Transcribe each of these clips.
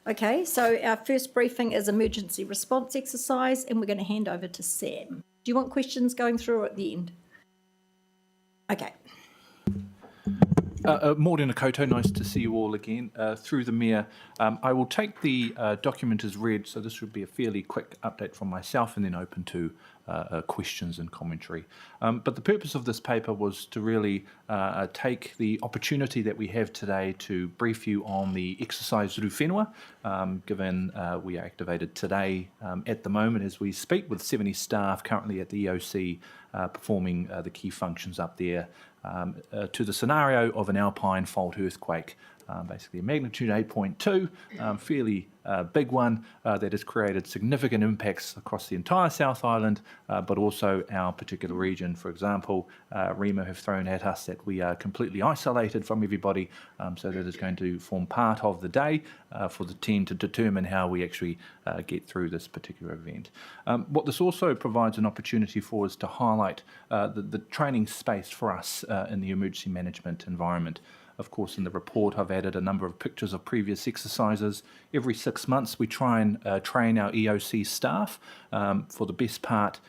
Okay, so our first briefing is emergency response exercise, and we're going to hand over to Sam. Do you want questions going through at the end? Okay. Morena Koto, nice to see you all again. Through the Mayor, I will take the document as read, so this would be a fairly quick update from myself and then open to questions and commentary. But the purpose of this paper was to really take the opportunity that we have today to brief you on the exercise Ruwhenua, given we are activated today at the moment as we speak with 70 staff currently at the EOC performing the key functions up there to the scenario of an alpine fault earthquake, basically a magnitude 8.2, fairly big one that has created significant impacts across the entire South Island, but also our particular region. For example, REMA have thrown at us that we are completely isolated from everybody, so that is going to form part of the day for the team to determine how we actually get through this particular event. What this also provides an opportunity for is to highlight the training space for us in the emergency management environment. Of course, in the report, I've added a number of pictures of previous exercises. Every 6 months, we try and train our EOC staff. For the best part,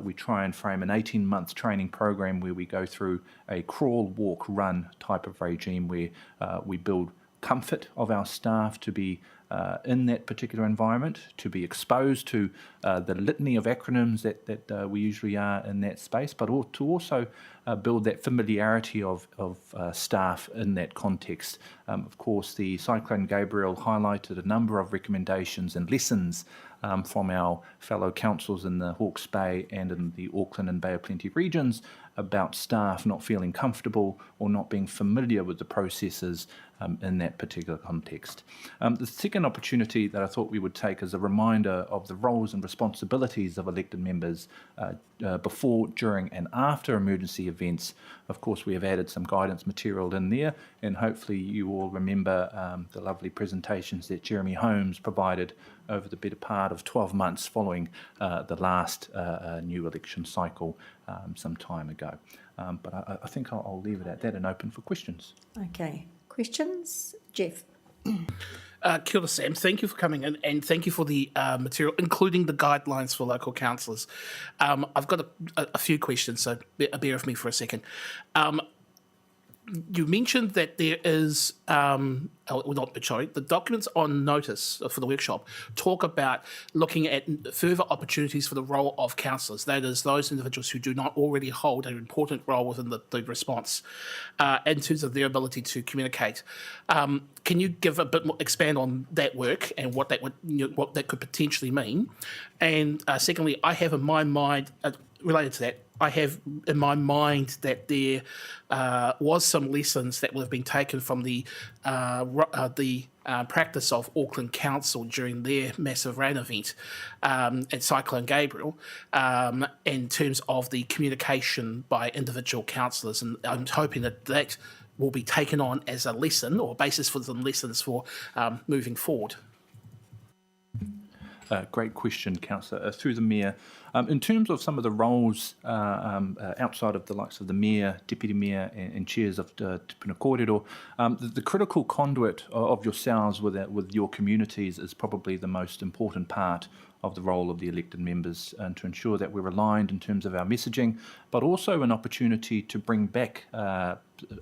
we try and frame an 18-month training program where we go through a crawl, walk, run type of regime where we build comfort of our staff to be in that particular environment, to be exposed to the litany of acronyms that we usually are in that space, but to also build that familiarity of staff in that context. Of course, the Cyclone Gabriel highlighted a number of recommendations and lessons from our fellow councils in the Hawke's Bay and in the Auckland and Bay of Plenty regions about staff not feeling comfortable or not being familiar with the processes in that particular context. The second opportunity that I thought we would take is a reminder of the roles and responsibilities of elected members before, during and after emergency events. Of course, we have added some guidance material in there, and hopefully you all remember the lovely presentations that Jeremy Holmes provided over the better part of 12 months following the last new election cycle some time ago. But I think I'll leave it at that and open for questions. Okay. Questions? Jeff? Kia ora, Sam. Thank you for coming in, and thank you for the material, including the guidelines for local councillors. I've got a few questions, so bear with me for a second. You mentioned that there is, the documents on notice for the workshop talk about looking at further opportunities for the role of councillors, that is, those individuals who do not already hold an important role within the response in terms of their ability to communicate. Can you give a bit more, expand on that work and what that would, what that could potentially mean? And secondly, I have in my mind, related to that, I have in my mind that there was some lessons that would have been taken from the practice of Auckland Council during their massive rain event at Cyclone Gabriel in terms of the communication by individual councillors, and I'm hoping that that will be taken on as a lesson or a basis for some lessons for moving forward. Great question, Councillor. Through the Mayor, in terms of some of the roles outside of the likes of the Mayor, Deputy Mayor and chairs of Te Puna Kōrero, the critical conduit of yourselves with your communities is probably the most important part of the role of the elected members, and to ensure that we're aligned in terms of our messaging, but also an opportunity to bring back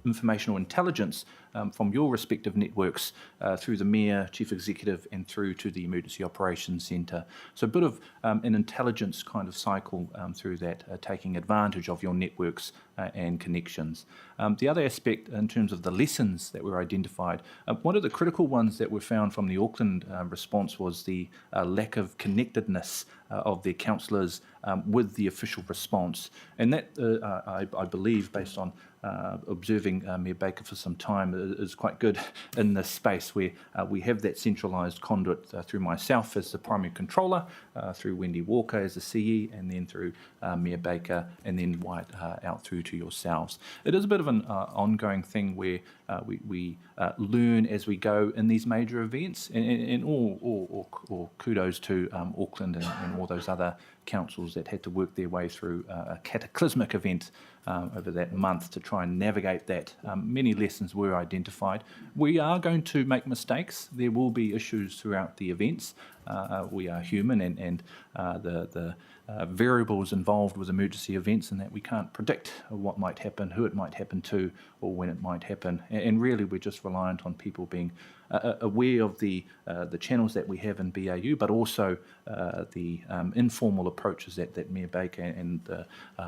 informational intelligence from your respective networks through the Mayor, Chief Executive, and through to the Emergency Operations Centre. So a bit of an intelligence kind of cycle through that, taking advantage of your networks and connections. The other aspect in terms of the lessons that were identified, one of the critical ones that were found from the Auckland response was the lack of connectedness of their councillors with the official response. And that, I believe, based on observing Mayor Baker for some time, is quite good in this space where we have that centralised conduit through myself as the primary controller, through Wendy Walker as the CE, and then through Mayor Baker, and then White out through to yourselves. It is a bit of an ongoing thing where we learn as we go in these major events, and all kudos to Auckland and all those other councils individuals that had to work their way through a cataclysmic event over that month to try and navigate that. Many lessons were identified. We are going to make mistakes. There will be issues throughout the events. We are human, and the variables involved with emergency events, and that we can't predict what might happen, who it might happen to, or when it might happen. And really, we're just reliant on people being aware of the channels that we have in BAU, but also the informal approaches that Mayor Baker and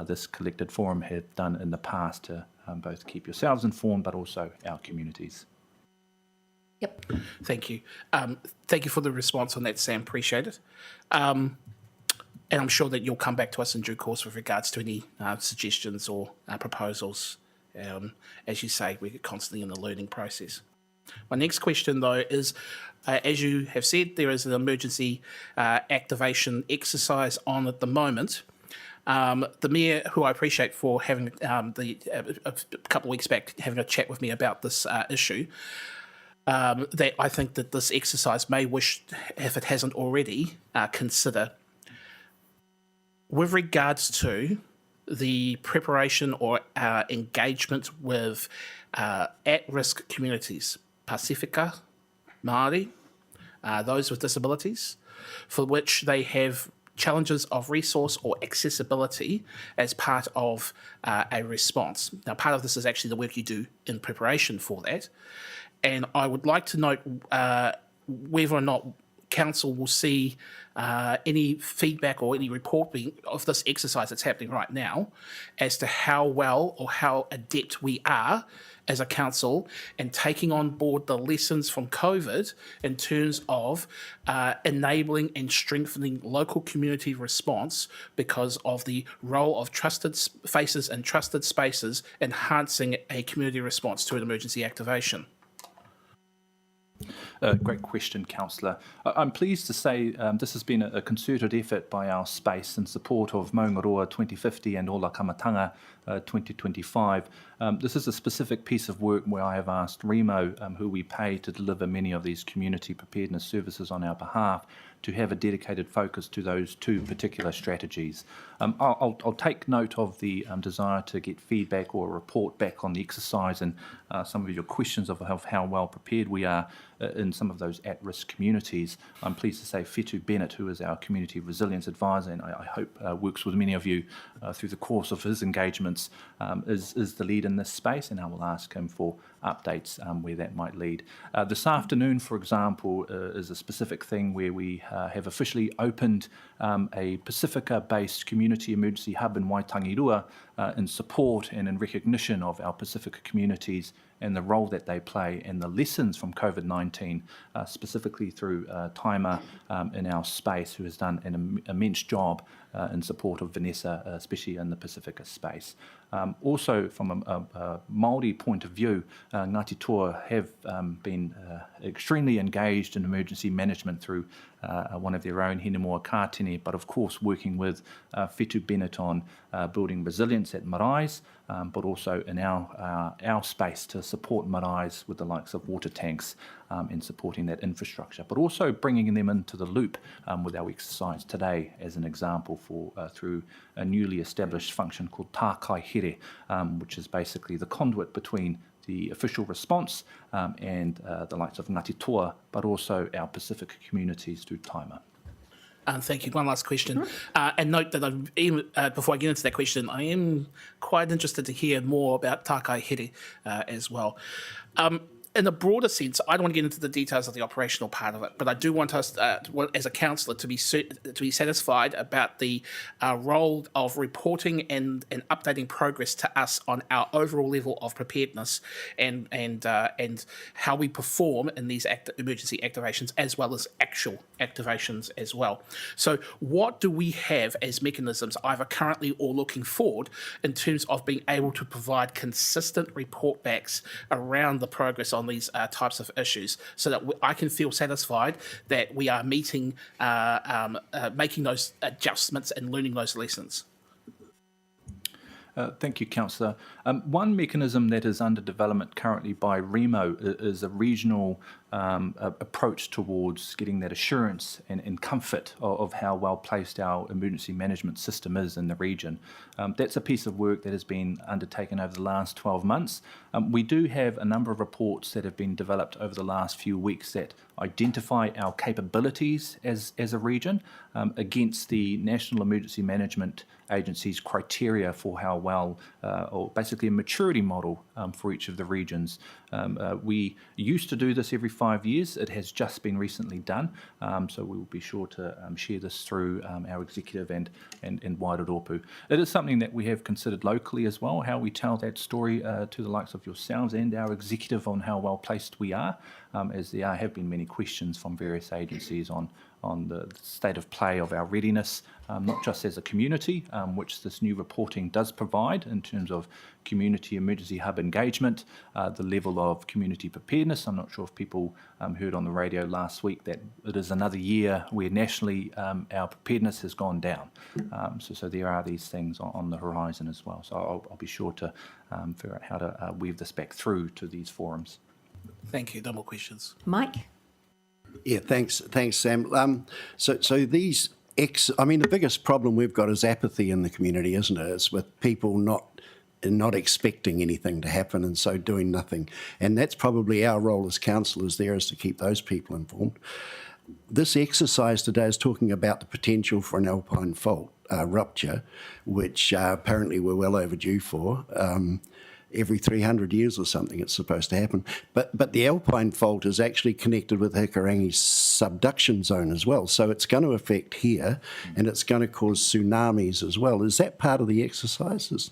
this collected forum have done in the past to both keep yourselves informed, but also our communities. Yep. Thank you. Thank you for the response on that, Sam. Appreciate it. And I'm sure that you'll come back to us in due course with regards to any suggestions or proposals. As you say, we're constantly in the learning process. My next question, though, is, as you have said, there is an emergency activation exercise on at the moment. The Mayor, who I appreciate for having a couple of weeks back, having a chat with me about this issue, that I think that this exercise may wish, if it hasn't already, consider. With regards to the preparation or engagement with at-risk communities, Pasifika, Māori, those with disabilities, for which they have challenges of resource or accessibility as part of a response. Now, part of this is actually the work you do in preparation for that. And I would like to note whether or not Council will see any feedback or any reporting of this exercise that's happening right now as to how well or how adept we are as a council in taking on board the lessons from COVID in terms of enabling and strengthening local community response because of the role of trusted faces and trusted spaces enhancing a community response to an emergency activation. Great question, Councillor. I'm pleased to say this has been a concerted effort by our space in support of Maungaroa 2050 and Ola Kamatanga 2025. This is a specific piece of work where I have asked Remo, who we pay to deliver many of these community preparedness services on our behalf, to have a dedicated focus to those two particular strategies. I'll take note of the desire to get feedback or a report back on the exercise and some of your questions of how well prepared we are in some of those at-risk communities. I'm pleased to say Whetu Bennett, who is our Community Resilience Advisor, and I hope works with many of you through the course of his engagements, is the lead in this space, and I will ask him for updates where that might lead. This afternoon, for example, is a specific thing where we have officially opened a Pacifica-based community emergency hub in Waitangirua in support and in recognition of our Pacifica communities and the role that they play and the lessons from COVID-19, specifically through Taima in our space, who has done an immense job in support of Vanessa, especially in the Pacifica space. Also, from a Māori point of view, Ngāti Toa have been extremely engaged in emergency management through one of their own, Hinemoa Kātini, but of course working with Whetu Bennett on building resilience at maraes, but also in our space to support maraes with the likes of water tanks in supporting that infrastructure, but also bringing them into the loop with our exercise today as an example for through a newly established function called Tākai Here, which is basically the conduit between the official response and the likes of Ngāti Toa, but also our Pacific communities through Taima. Thank you. One last question. And note that before I get into that question, I am quite interested to hear more about Tākai Here as well. In a broader sense, I don't want to get into the details of the operational part of it, but I do want us, as a councillor, to be satisfied about the role of reporting and updating progress to us on our overall level of preparedness and how we perform in these emergency activations as well as actual activations as well. So, what do we have as mechanisms, either currently or looking forward, in terms of being able to provide consistent report backs around the progress on these types of issues, so that I can feel satisfied that we are meeting, making those adjustments and learning those lessons? Thank you, Councillor. One mechanism that is under development currently by Remo is a regional approach towards getting that assurance and comfort of how well placed our emergency management system is in the region. That's a piece of work that has been undertaken over the last 12 months. We do have a number of reports that have been developed over the last few weeks that identify our capabilities as a region against the National Emergency Management Agency's criteria for how well, or basically a maturity model for each of the regions. We used to do this every 5 years. It has just been recently done, so we will be sure to share this through our executive and wider rōpū. It is something that we have considered locally as well, how we tell that story to the likes of yourselves and our executive on how well placed we are, as there have been many questions from various agencies on the state of play of our readiness, not just as a community, which this new reporting does provide in terms of community emergency hub engagement, the level of community preparedness. I'm not sure if people heard on the radio last week that it is another year where nationally our preparedness has gone down. So there are these things on the horizon as well. So I'll be sure to figure out how to weave this back through to these forums. Thank you. No more questions. Mike? Yeah, thanks, Sam. So these the biggest problem we've got is apathy in the community, isn't it? It's with people not expecting anything to happen and so doing nothing. And that's probably our role as councillors there, is to keep those people informed. This exercise today is talking about the potential for an alpine fault rupture, which apparently we're well overdue for. Every 300 years or something it's supposed to happen. But the alpine fault is actually connected with Hikurangi's subduction zone as well. So it's going to affect here and it's going to cause tsunamis as well. Is that part of the exercises?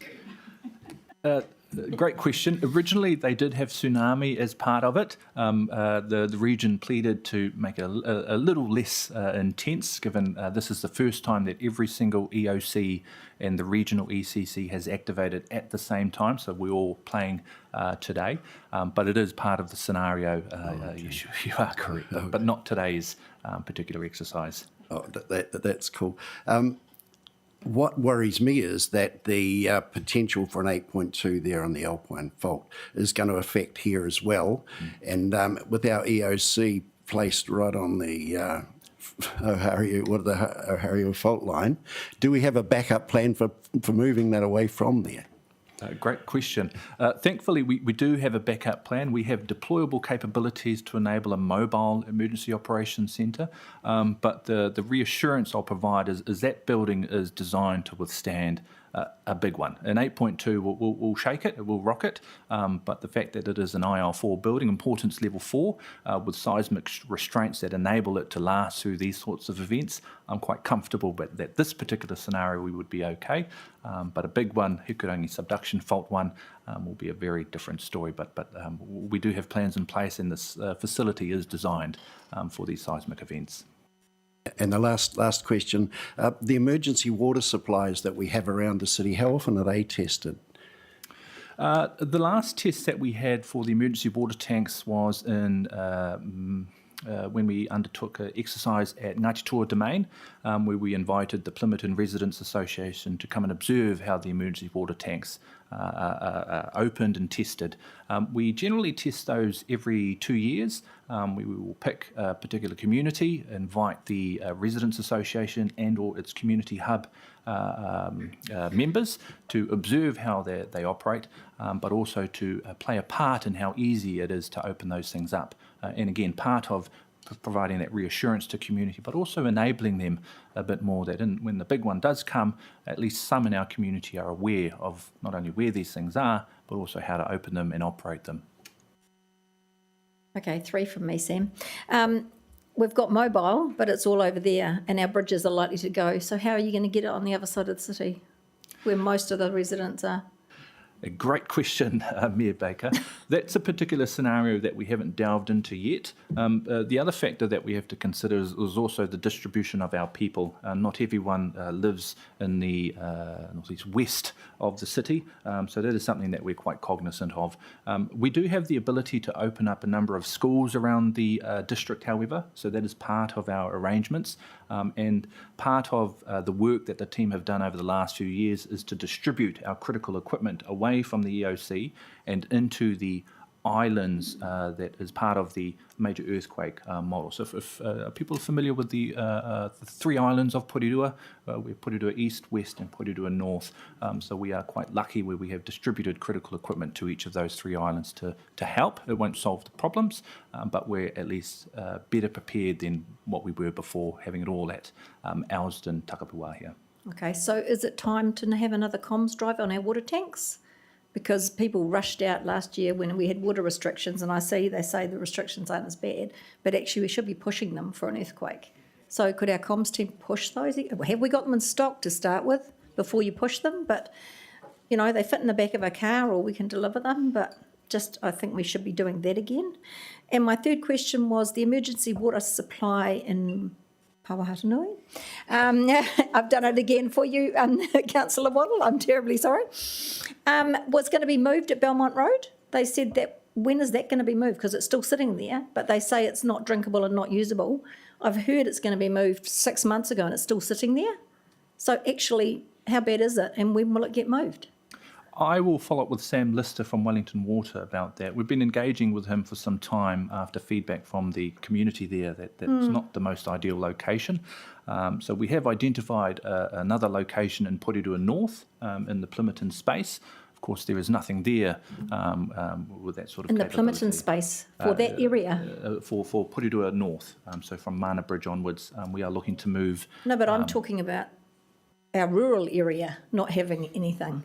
Great question. Originally, they did have tsunami as part of it. The region pleaded to make it a little less intense, given this is the first time that every single EOC and the regional ECC has activated at the same time, so we're all playing today. But it is part of the scenario. Yes, you are correct, but not today's particular exercise. Oh, that's cool. What worries me is that the potential for an 8.2 there on the Alpine Fault is going to affect here as well. And with our EOC placed right on the Ohario fault line, do we have a backup plan for moving that away from there? Great question. Thankfully, we do have a backup plan. We have deployable capabilities to enable a mobile emergency operations centre, but the reassurance I'll provide is that building is designed to withstand a big one. An 8.2 will shake it, it will rock it, but the fact that it is an IL4 building, importance level 4, with seismic restraints that enable it to last through these sorts of events, I'm quite comfortable that this particular scenario we would be okay. But a big one, Hikurangi subduction fault one, will be a very different story. But we do have plans in place, and this facility is designed for these seismic events. And the last question, the emergency water supplies that we have around the city, how often are they tested? The last test that we had for the emergency water tanks was in when we undertook an exercise at Ngāti Toa Domain, where we invited the Plimerton Residents Association to come and observe how the emergency water tanks are opened and tested. We generally test those every 2 years. We will pick a particular community, invite the Residents Association and or its community hub members to observe how they operate, but also to play a part in how easy it is to open those things up. And again, part of providing that reassurance to community, but also enabling them a bit more that when the big one does come, at least some in our community are aware of not only where these things are, but also how to open them and operate them. Okay, 3 from me, Sam. We've got mobile, but it's all over there, and our bridges are likely to go. So how are you going to get it on the other side of the city, where most of the residents are? A great question, Mayor Baker. That's a particular scenario that we haven't delved into yet. The other factor that we have to consider is also the distribution of our people. Not everyone lives in the northeast west of the city, so that is something that we're quite cognizant of. We do have the ability to open up a number of schools around the district, however, so that is part of our arrangements. And part of the work that the team have done over the last few years is to distribute our critical equipment away from the EOC and into the islands that is part of the major earthquake model. So if people are familiar with the 3 islands of Porirua, we're Porirua East, West and Porirua North. So we are quite lucky where we have distributed critical equipment to each of those 3 islands to help. It won't solve the problems, but we're at least better prepared than what we were before, having it all at Elsden, Takapuahia. Okay, so is it time to have another comms drive on our water tanks? Because people rushed out last year when we had water restrictions, and they say the restrictions aren't as bad, but actually we should be pushing them for an earthquake. So could our comms team push those? Have we got them in stock to start with before you push them? But, they fit in the back of a car or we can deliver them, but I think we should be doing that again. And my third question was the emergency water supply in Pawahatanui. I've done it again for you, Councillor Waddle, I'm terribly sorry. Was going to be moved at Belmont Road. They said that, when is that going to be moved? Because it's still sitting there, but they say it's not drinkable and not usable. I've heard it's going to be moved 6 months ago and it's still sitting there. So actually, how bad is it and when will it get moved? I will follow up with Sam Lister from Wellington Water about that. We've been engaging with him for some time after feedback from the community there that that's not the most ideal location. So we have identified another location in Porirua North in the Plimerton space. Of course, there is nothing there with that sort of In the capability. Plimerton space for that area? For Porirua North, so from Mana Bridge onwards, we are looking to move. No, but I'm talking about our rural area not having anything.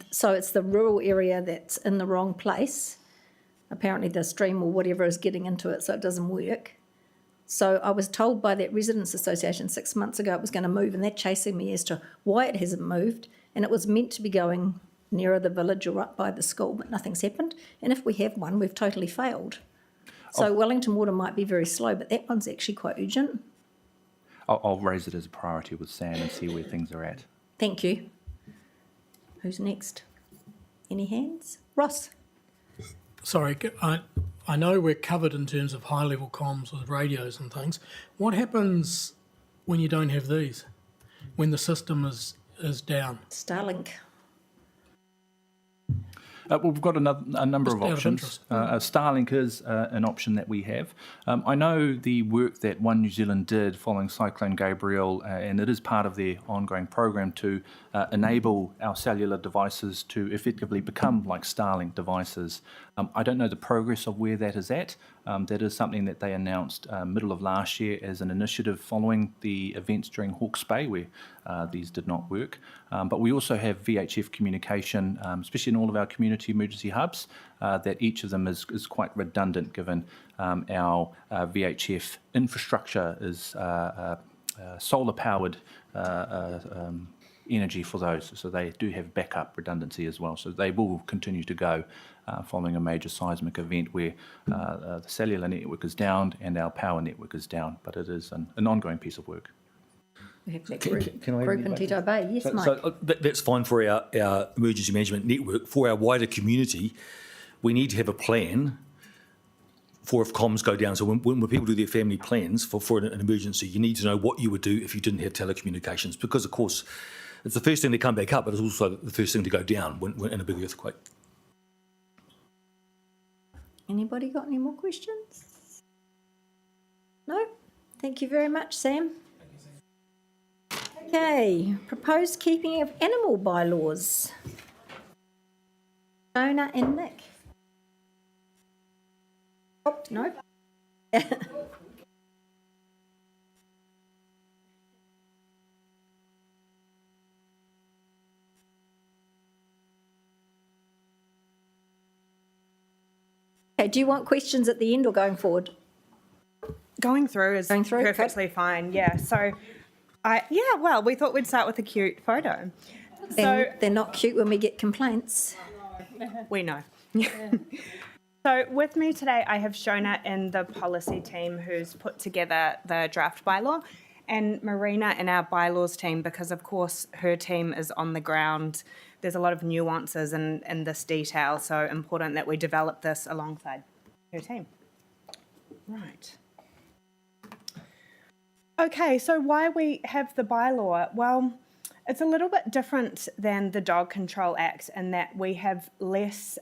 So it's the rural area that's in the wrong place. Apparently the stream or whatever is getting into it, so it doesn't work. So I was told by that residents association 6 months ago it was going to move, and they're chasing me as to why it hasn't moved. And it was meant to be going nearer the village or up by the school, but nothing's happened. And if we have one, we've totally failed. So Wellington Water might be very slow, but that one's actually quite urgent. I'll raise it as a priority with Sam and see where things are at. Thank you. Who's next? Any hands? Ross? Sorry, I know we're covered in terms of high-level comms with radios and things. What happens when you don't have these? When the system is down? Starlink. Well, we've got a number of Just out of options. interest. Starlink is an option that we have. I know the work that One New Zealand did following Cyclone Gabrielle, and it is part of their ongoing program to enable our cellular devices to effectively become like Starlink devices. I don't know the progress of where that is at. That is something that they announced middle of last year as an initiative following the events during Hawke's Bay where these did not work. But we also have VHF communication, especially in all of our community emergency hubs, that each of them is quite redundant given our VHF infrastructure is solar-powered energy for those. So they do have backup redundancy as well. So they will continue to go following a major seismic event where the cellular network is down and our power network is down. But it is an ongoing piece of work. We have that Can I group in Tito Bay. Yes, Mike. So that's fine for our emergency management network. For our wider community, we need to have a plan for if comms go down. So when people do their family plans for an emergency, you need to know what you would do if you didn't have telecommunications, because of course it's the first thing to come back up, but it's also the first thing to go down when in a big earthquake. Anybody got any more questions? No? Thank you very much, Sam. Okay, proposed keeping of animal bylaws. Jonah and Nick. Oh, no. Okay, do you want questions at the end or going forward? Going through is perfectly fine, yeah. So, we thought we'd start with a cute photo. And they're not cute when we get complaints. We know. So with me today, I have Shona in the policy team who's put together the draft bylaw, and Marina in our bylaws team, because of course her team is on the ground. There's a lot of nuances in this detail, so important that we develop this alongside her team. Right. Okay, so why we have the bylaw? Well, It's a little bit different than the Dog Control Act in that we have less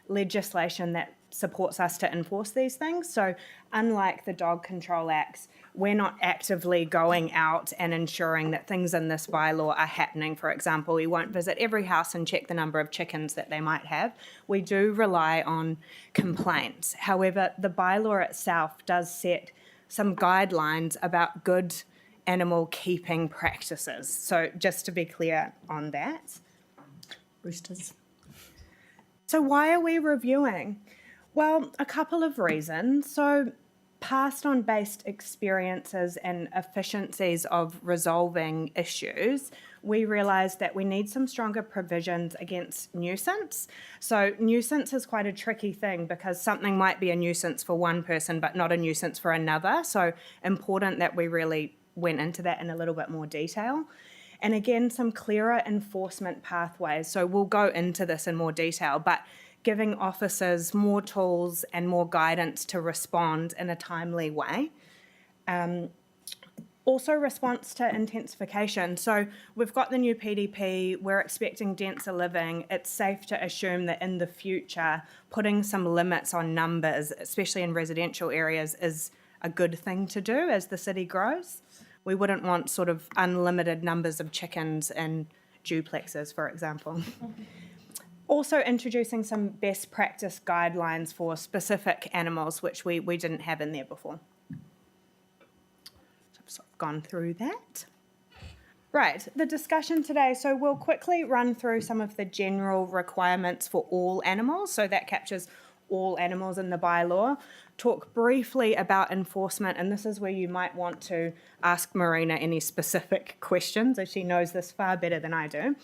legislation that supports us to enforce these things. So unlike the Dog Control Act, we're not actively going out and ensuring that things in this bylaw are happening. For example, we won't visit every house and check the number of chickens that they might have. We do rely on complaints. However, the bylaw itself does set some guidelines about good animal keeping practices. So just to be clear on that. Roosters. So why are we reviewing? Well, a couple of reasons. So past on based experiences and efficiencies of resolving issues, we realised that we need some stronger provisions against nuisance. So nuisance is quite a tricky thing because something might be a nuisance for one person but not a nuisance for another. So important that we really went into that in a little bit more detail. And again, some clearer enforcement pathways. So we'll go into this in more detail, but giving officers more tools and more guidance to respond in a timely way. Also response to intensification. So we've got the new PDP, we're expecting denser living. It's safe to assume that in the future, putting some limits on numbers, especially in residential areas, is a good thing to do as the city grows. We wouldn't want sort of unlimited numbers of chickens in duplexes, for example. Also introducing some best practice guidelines for specific animals, which we didn't have in there before. So I've sort of gone through that. Right, the discussion today. So we'll quickly run through some of the general requirements for all animals. So that captures all animals in the bylaw. Talk briefly about enforcement, and this is where you might want to ask Marina any specific questions, as she knows this far better than I do.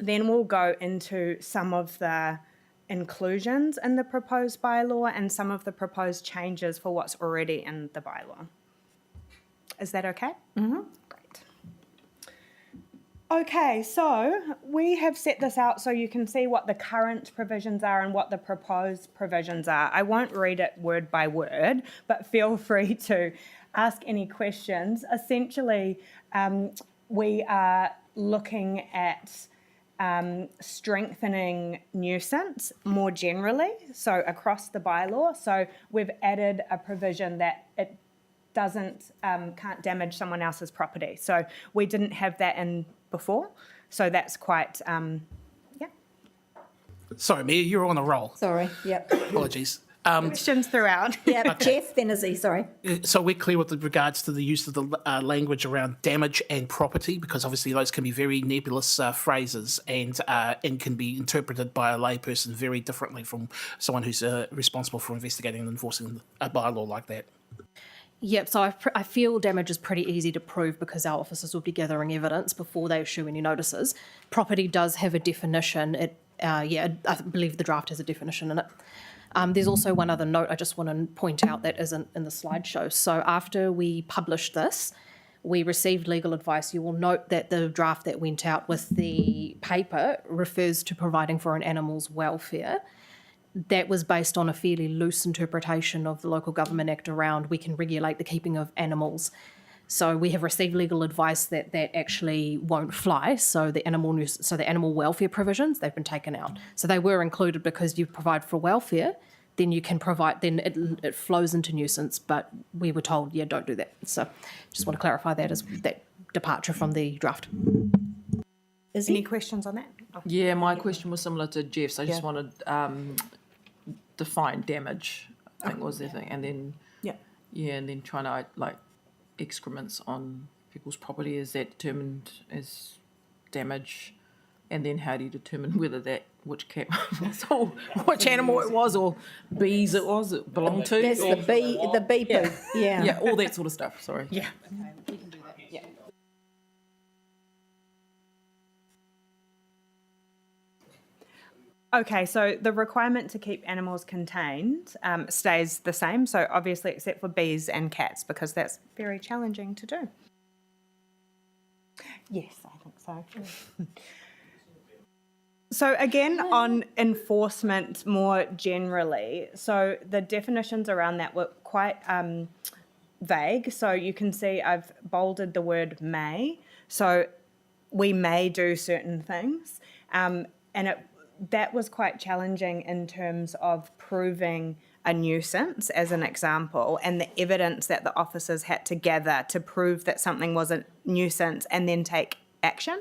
Then we'll go into some of the inclusions in the proposed bylaw and some of the proposed changes for what's already in the bylaw. Is that okay? Mm-hmm. Great. Okay, so we have set this out so you can see what the current provisions are and what the proposed provisions are. I won't read it word by word, but feel free to ask any questions. Essentially, we are looking at strengthening nuisance more generally, so across the bylaw. So we've added a provision that it can't damage someone else's property. So we didn't have that in before. So that's quite, Sorry, Mia, you're on a roll. Sorry, yep. Apologies. questions throughout. Yeah, Jeff, then Izzy, sorry. So we're clear with regards to the use of the language around damage and property, because obviously those can be very nebulous phrases and can be interpreted by a layperson very differently from someone who's responsible for investigating and enforcing a bylaw like that. Yep, so I feel damage is pretty easy to prove because our officers will be gathering evidence before they issue any notices. Property does have a definition. I believe the draft has a definition in it. There's also one other note I just want to point out that isn't in the slideshow. So after we published this, we received legal advice. You will note that the draft that went out with the paper refers to providing for an animal's welfare. That was based on a fairly loose interpretation of the Local Government Act around we can regulate the keeping of animals. So we have received legal advice that that actually won't fly. So the animal welfare provisions, they've been taken out. So they were included because you provide for welfare, then you can provide, then it flows into nuisance. But we were told, yeah, don't do that. So just want to clarify that as that departure from the draft. Any questions on that? Oh. Yeah, my question was similar to Jeff's. I just wanted define damage, I think was the thing. And then, and then trying to, like, excrements on people's property, is that determined as damage? And then how do you determine whether that, which cat was, or which animal it was, or bees it was, it belonged to? That's or, the bee poo. Yeah. Yeah, all that sort of stuff, sorry. Yeah. Okay, we can do that. Yeah. Okay, so the requirement to keep animals contained stays the same. So obviously, except for bees and cats, because that's very challenging to do. Yes, I think so. So again, on enforcement more generally, so the definitions around that were quite vague. So you can see I've bolded the word may. So we may do certain things. That was quite challenging in terms of proving a nuisance, as an example, and the evidence that the officers had to gather to prove that something was a nuisance and then take action.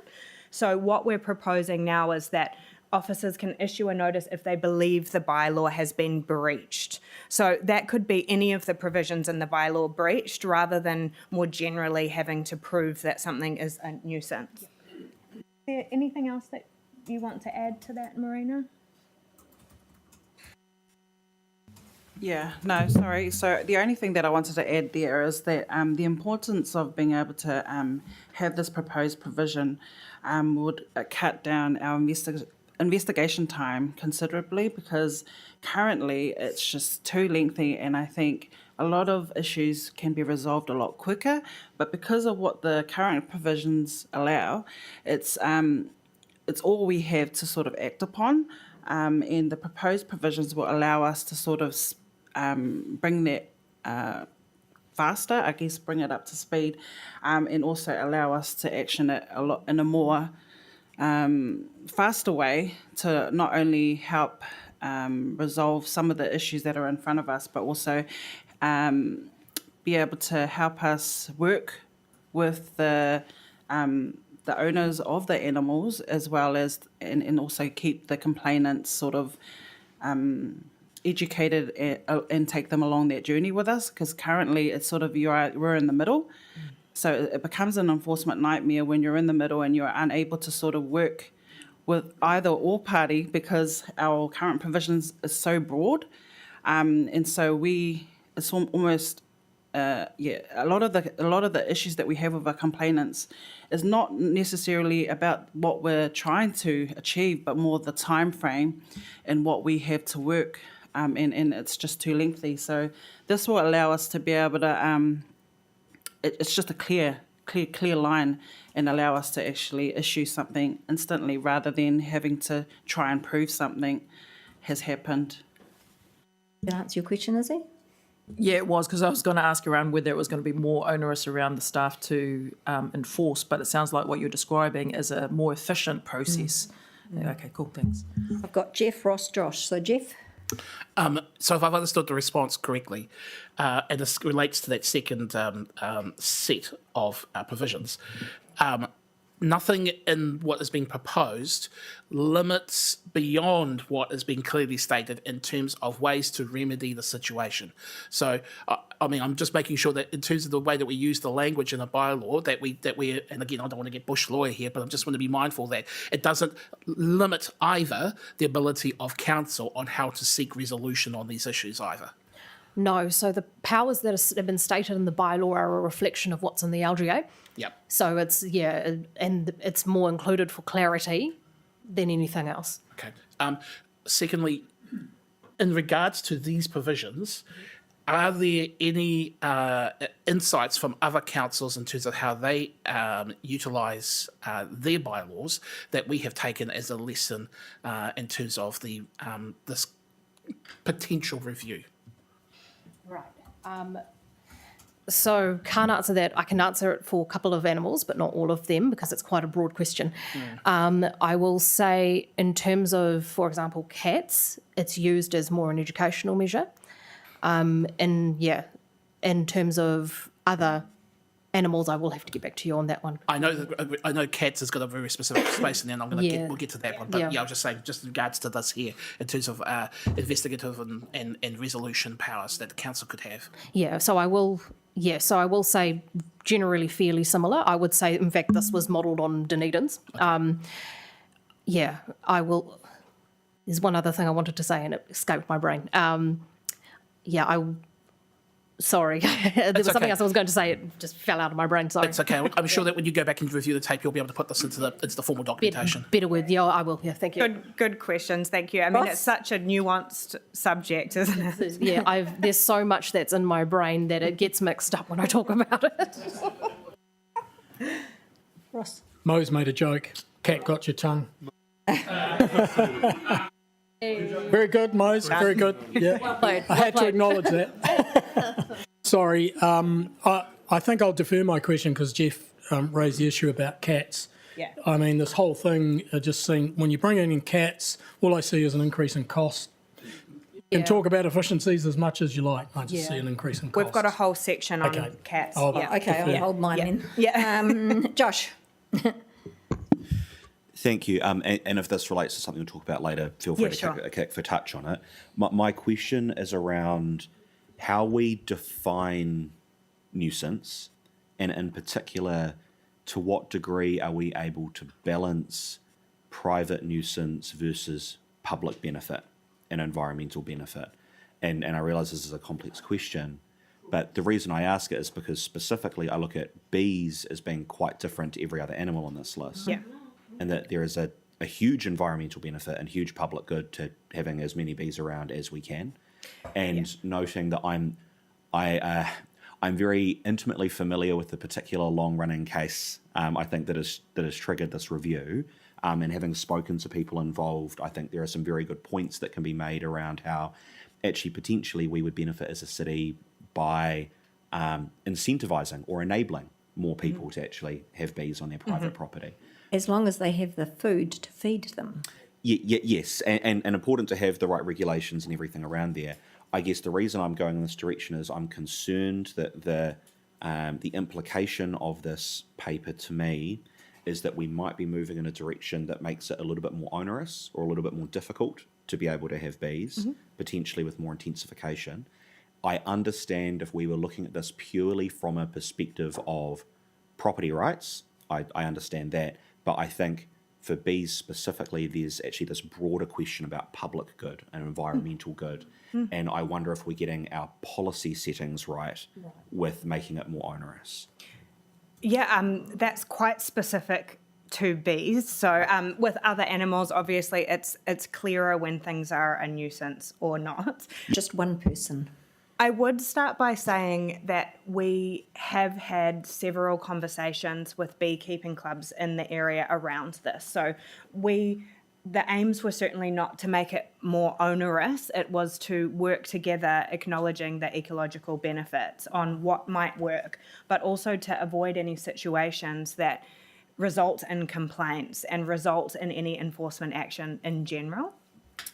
So what we're proposing now is that officers can issue a notice if they believe the bylaw has been breached. So that could be any of the provisions in the bylaw breached, rather than more generally having to prove that something is a nuisance. Is there anything else that you want to add to that, Marina? Yeah, no, sorry. So the only thing that I wanted to add there is that the importance of being able to have this proposed provision would cut down our investigation time considerably, because currently it's just too lengthy, and I think a lot of issues can be resolved a lot quicker. But because of what the current provisions allow, it's all we have to sort of act upon, and the proposed provisions will allow us to sort of bring that faster, I guess, bring it up to speed, and also allow us to action it a lot in a more faster way to not only help resolve some of the issues that are in front of us, but also be able to help us work with the owners of the animals, as well as and also keep the complainants sort of educated and take them along that journey with us, because currently it's sort of we're in the middle. So it becomes an enforcement nightmare when you're in the middle and you're unable to sort of work with either or party, because our current provisions is so broad, and so it's almost a lot of the issues that we have with our complainants is not necessarily about what we're trying to achieve, but more the time frame and what we have to work, and it's just too lengthy. So this will allow us to be able to it's just a clear line, and allow us to actually issue something instantly, rather than having to try and prove something has happened. Did that answer your question, Izzy? Yeah, it was, because I was going to ask around whether it was going to be more onerous around the staff to enforce, but it sounds like what you're describing is a more efficient process. Yeah, okay, cool, thanks. I've got Jeff, Ross, Josh. So Jeff? So if I've understood the response correctly, and this relates to that second set of provisions, nothing in what is being proposed limits beyond what is being clearly stated in terms of ways to remedy the situation. So, I mean, I'm just making sure that in terms of the way that we use the language in a bylaw, that we, and again, I don't want to get bush lawyer here, but I just want to be mindful that it doesn't limit either the ability of council on how to seek resolution on these issues either. No, so the powers that have been stated in the bylaw are a reflection of what's in the LGA. Yep. So it's, and it's more included for clarity than anything else. Okay. Secondly, in regards to these provisions, are there any insights from other councils in terms of how they utilise their bylaws that we have taken as a lesson in terms of the this potential review? Right. So can't answer that. I can answer it for a couple of animals, but not all of them, because it's quite a broad question. I will say in terms of, for example, cats, it's used as more an educational measure. In terms of other animals, I will have to get back to you on that one. I know cats has got a very specific space, and then we'll get to that one. But I was just saying, just in regards to this here, in terms of investigative and resolution powers that the council could have. So I will say generally fairly similar. I would say, in fact, this was modelled on Dunedin's. Okay. I will. There's one other thing I wanted to say, and it escaped my brain. Sorry, there was something else I was going to say. It just fell out of my brain. Sorry. It's okay. I'm sure that when you go back and review the tape, you'll be able to put this into the formal documentation. Better word. Yeah, I will. Yeah, thank you. Good questions. Thank you. I mean, it's such a nuanced subject, isn't it? There's so much that's in my brain that it gets mixed up when I talk about it. Ross? Mo's made a joke. Cat got your tongue. Very good, Mose. Very good. Yeah, Well played. I had to acknowledge that. Sorry, I think I'll defer my question because Jeff raised the issue about cats. Yeah. I mean, this whole thing just seemed, when you bring in cats, all I see is an increase in cost. You can talk about efficiencies as much as you like. I just see an increase in cost. We've got a whole section on Okay. cats. Oh, yeah. Okay, I'll hold mine in. Yeah. Josh? Thank you. And if this relates to something we'll talk about later, feel free Yeah, to sure. kick for touch on it. My question is around how we define nuisance, and in particular, to what degree are we able to balance private nuisance versus public benefit and environmental benefit? And I realise this is a complex question, but the reason I ask it is because specifically I look at bees as being quite different to every other animal on this list. Yeah. And that there is a huge environmental benefit and huge public good to having as many bees around as we can. And noting that I'm very intimately familiar with the particular long-running case I think that has triggered this review. And having spoken to people involved, I think there are some very good points that can be made around how actually potentially we would benefit as a city by incentivising or enabling more people to actually have bees on their private property. As long as they have the food to feed them. Yes, and important to have the right regulations and everything around there. I guess the reason I'm going in this direction is I'm concerned that the implication of this paper to me is that we might be moving in a direction that makes it a little bit more onerous or a little bit more difficult to be able to have bees, potentially with more intensification. I understand if we were looking at this purely from a perspective of property rights, I understand that, but I think for bees specifically, there's actually this broader question about public good and environmental good. And I wonder if we're getting our policy settings right with making it more onerous. Yeah, that's quite specific to bees. So with other animals, obviously, it's clearer when things are a nuisance or not. Just one person. I would start by saying that we have had several conversations with beekeeping clubs in the area around this. So the aims were certainly not to make it more onerous. It was to work together, acknowledging the ecological benefits on what might work, but also to avoid any situations that result in complaints and result in any enforcement action in general.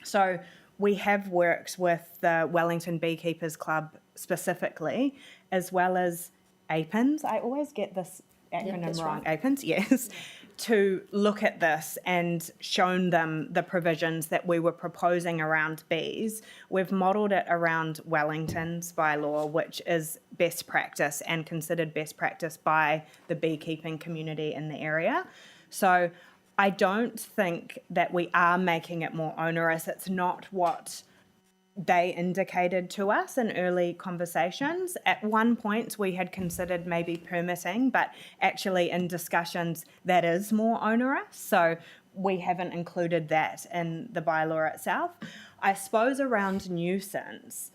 So we have worked with the Wellington Beekeepers Club specifically, as well as APINS. I always get this acronym wrong. Right. APINS, yes. To look at this and shown them the provisions that we were proposing around bees. We've modelled it around Wellington's bylaw, which is best practice and considered best practice by the beekeeping community in the area. So I don't think that we are making it more onerous. It's not what they indicated to us in early conversations. At one point, we had considered maybe permitting, but actually in discussions, that is more onerous. So we haven't included that in the bylaw itself. I suppose around nuisance,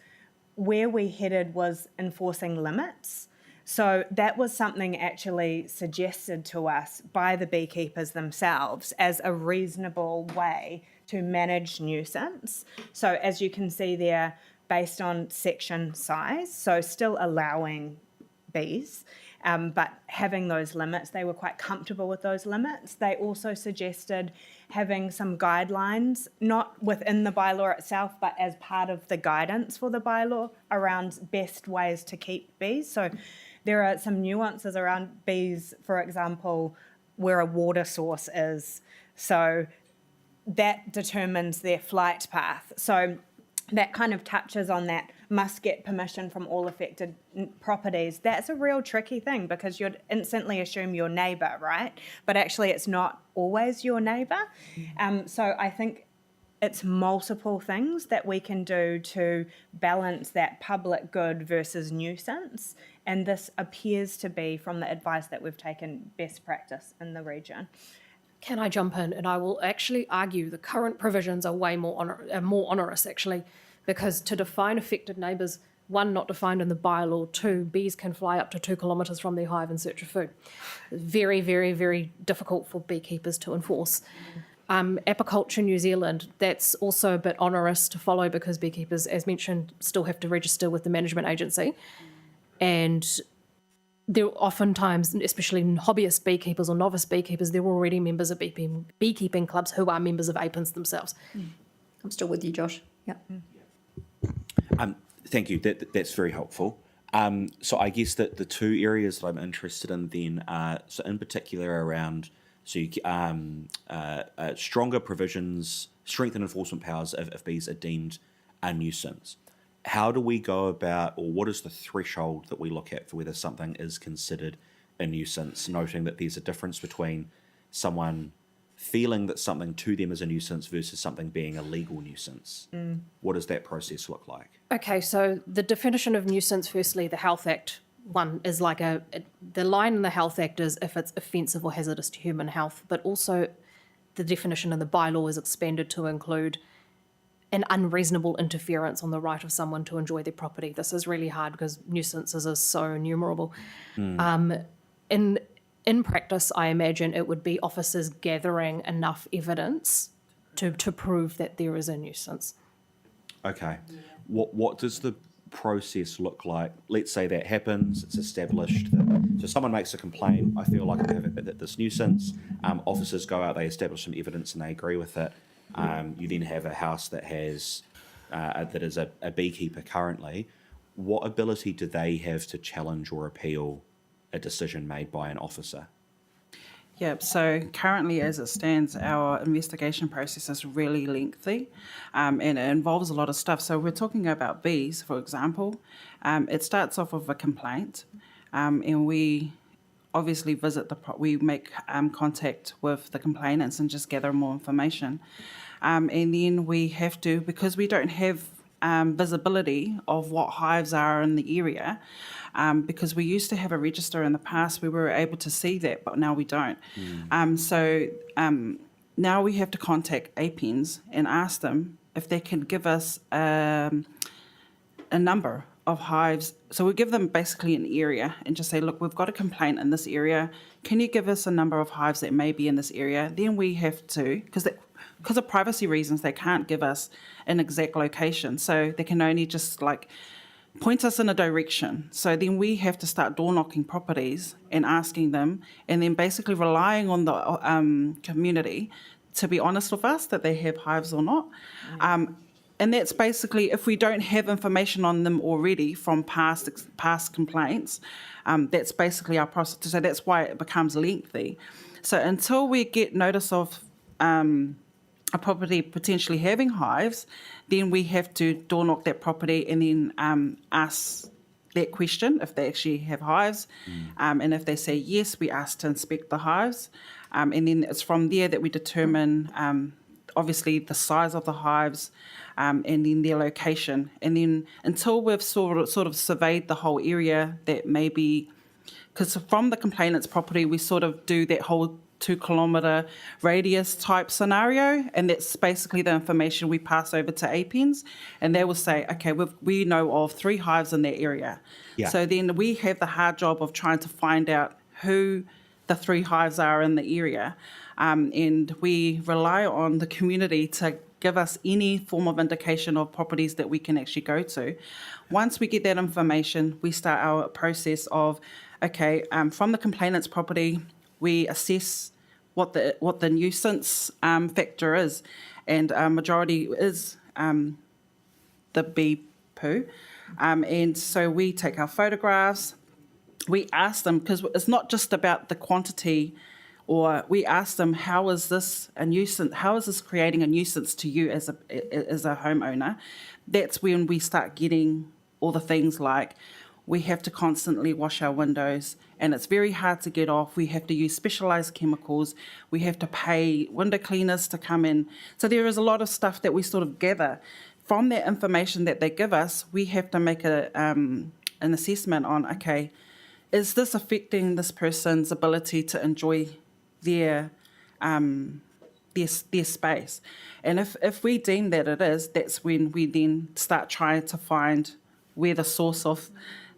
where we headed was enforcing limits. So that was something actually suggested to us by the beekeepers themselves as a reasonable way to manage nuisance. So as you can see there, based on section size, so still allowing bees, but having those limits, they were quite comfortable with those limits. They also suggested having some guidelines, not within the bylaw itself, but as part of the guidance for the bylaw around best ways to keep bees. So there are some nuances around bees, for example, where a water source is. So that determines their flight path. So that kind of touches on that must get permission from all affected properties. That's a real tricky thing because you'd instantly assume your neighbour, right? But actually it's not always your neighbour. So I think it's multiple things that we can do to balance that public good versus nuisance. And this appears to be, from the advice that we've taken, best practice in the region. Can I jump in? And I will actually argue the current provisions are way more onerous, actually, because to define affected neighbours, one, not defined in the bylaw, two, bees can fly up to 2 kilometres from their hive in search of food. Very, very, very difficult for beekeepers to enforce. Apiculture New Zealand, that's also a bit onerous to follow because beekeepers, as mentioned, still have to register with the management agency. And there oftentimes, especially hobbyist beekeepers or novice beekeepers, they're already members of beekeeping clubs who are members of APINs themselves. I'm still with you, Josh. Yeah. Thank you. That's very helpful. So I guess that the two areas that I'm interested in then are, so in particular around, so you, stronger provisions, strength and enforcement powers if bees are deemed a nuisance. How do we go about, or what is the threshold that we look at for whether something is considered a nuisance, noting that there's a difference between someone feeling that something to them is a nuisance versus something being a legal nuisance? What does that process look like? Okay, so the definition of nuisance, firstly, the Health Act one is like the line in the Health Act is if it's offensive or hazardous to human health, but also the definition in the bylaw is expanded to include an unreasonable interference on the right of someone to enjoy their property. This is really hard because nuisances are so innumerable. In practice, I imagine it would be officers gathering enough evidence to prove that there is a nuisance. Okay. What does the process look like? Let's say that happens, it's established that, so someone makes a complaint, I feel like I have this nuisance, officers go out, they establish some evidence and they agree with it. You then have a house that has, that is a beekeeper currently. What ability do they have to challenge or appeal a decision made by an officer? Yeah, so currently as it stands, our investigation process is really lengthy and it involves a lot of stuff. So we're talking about bees, for example. It starts off with a complaint and we obviously we make contact with the complainants and just gather more information. And then we have to, because we don't have visibility of what hives are in the area, because we used to have a register in the past, we were able to see that, but now we don't. So now we have to contact APINs and ask them if they can give us a number of hives. So we give them basically an area and just say, look, we've got a complaint in this area. Can you give us a number of hives that may be in this area? Then we have to, because of privacy reasons, they can't give us an exact location. So they can only just like point us in a direction. So then we have to start door knocking properties and asking them, and then basically relying on the community to be honest with us that they have hives or not. And that's basically, if we don't have information on them already from past complaints, that's basically our process. So that's why it becomes lengthy. So until we get notice of a property potentially having hives, then we have to door knock that property and then ask that question if they actually have hives. And if they say yes, we ask to inspect the hives. And then it's from there that we determine obviously the size of the hives and then their location. And then until we've sort of surveyed the whole area, that may be, because from the complainant's property, we sort of do that whole 2-kilometre radius type scenario, and that's basically the information we pass over to APINs, and they will say, okay, we know of 3 hives in that area. Yeah. So then we have the hard job of trying to find out who the 3 hives are in the area, and we rely on the community to give us any form of indication of properties that we can actually go to. Once we get that information, we start our process of, okay, from the complainant's property, we assess what the nuisance factor is, and majority is the bee poo. And so we take our photographs, we ask them, because it's not just about the quantity, or we ask them, how is this a nuisance? How is this creating a nuisance to you as a homeowner? That's when we start getting all the things like, we have to constantly wash our windows, and it's very hard to get off. We have to use specialised chemicals. We have to pay window cleaners to come in. So there is a lot of stuff that we sort of gather. From that information that they give us, we have to make an assessment on, okay, is this affecting this person's ability to enjoy their space? And if we deem that it is, that's when we then start trying to find where the source of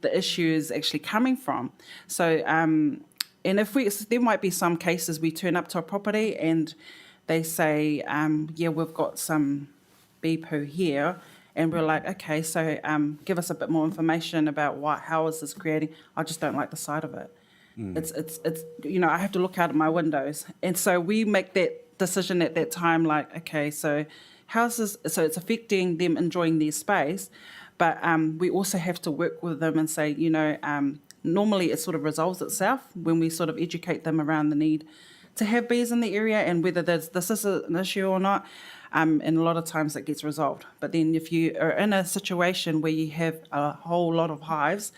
the issue is actually coming from. So, and there might be some cases we turn up to a property and they say, yeah, we've got some bee poo here, And we're like, okay, so give us a bit more information about how is this creating? I just don't like the sight of it. It's I have to look out of my windows. And so we make that decision at that time, like, okay, so how's this? So it's affecting them enjoying their space, but we also have to work with them and say, normally it sort of resolves itself when we sort of educate them around the need to have bees in the area and whether this is an issue or not. And a lot of times it gets resolved. But then if you are in a situation where you have a whole lot of hives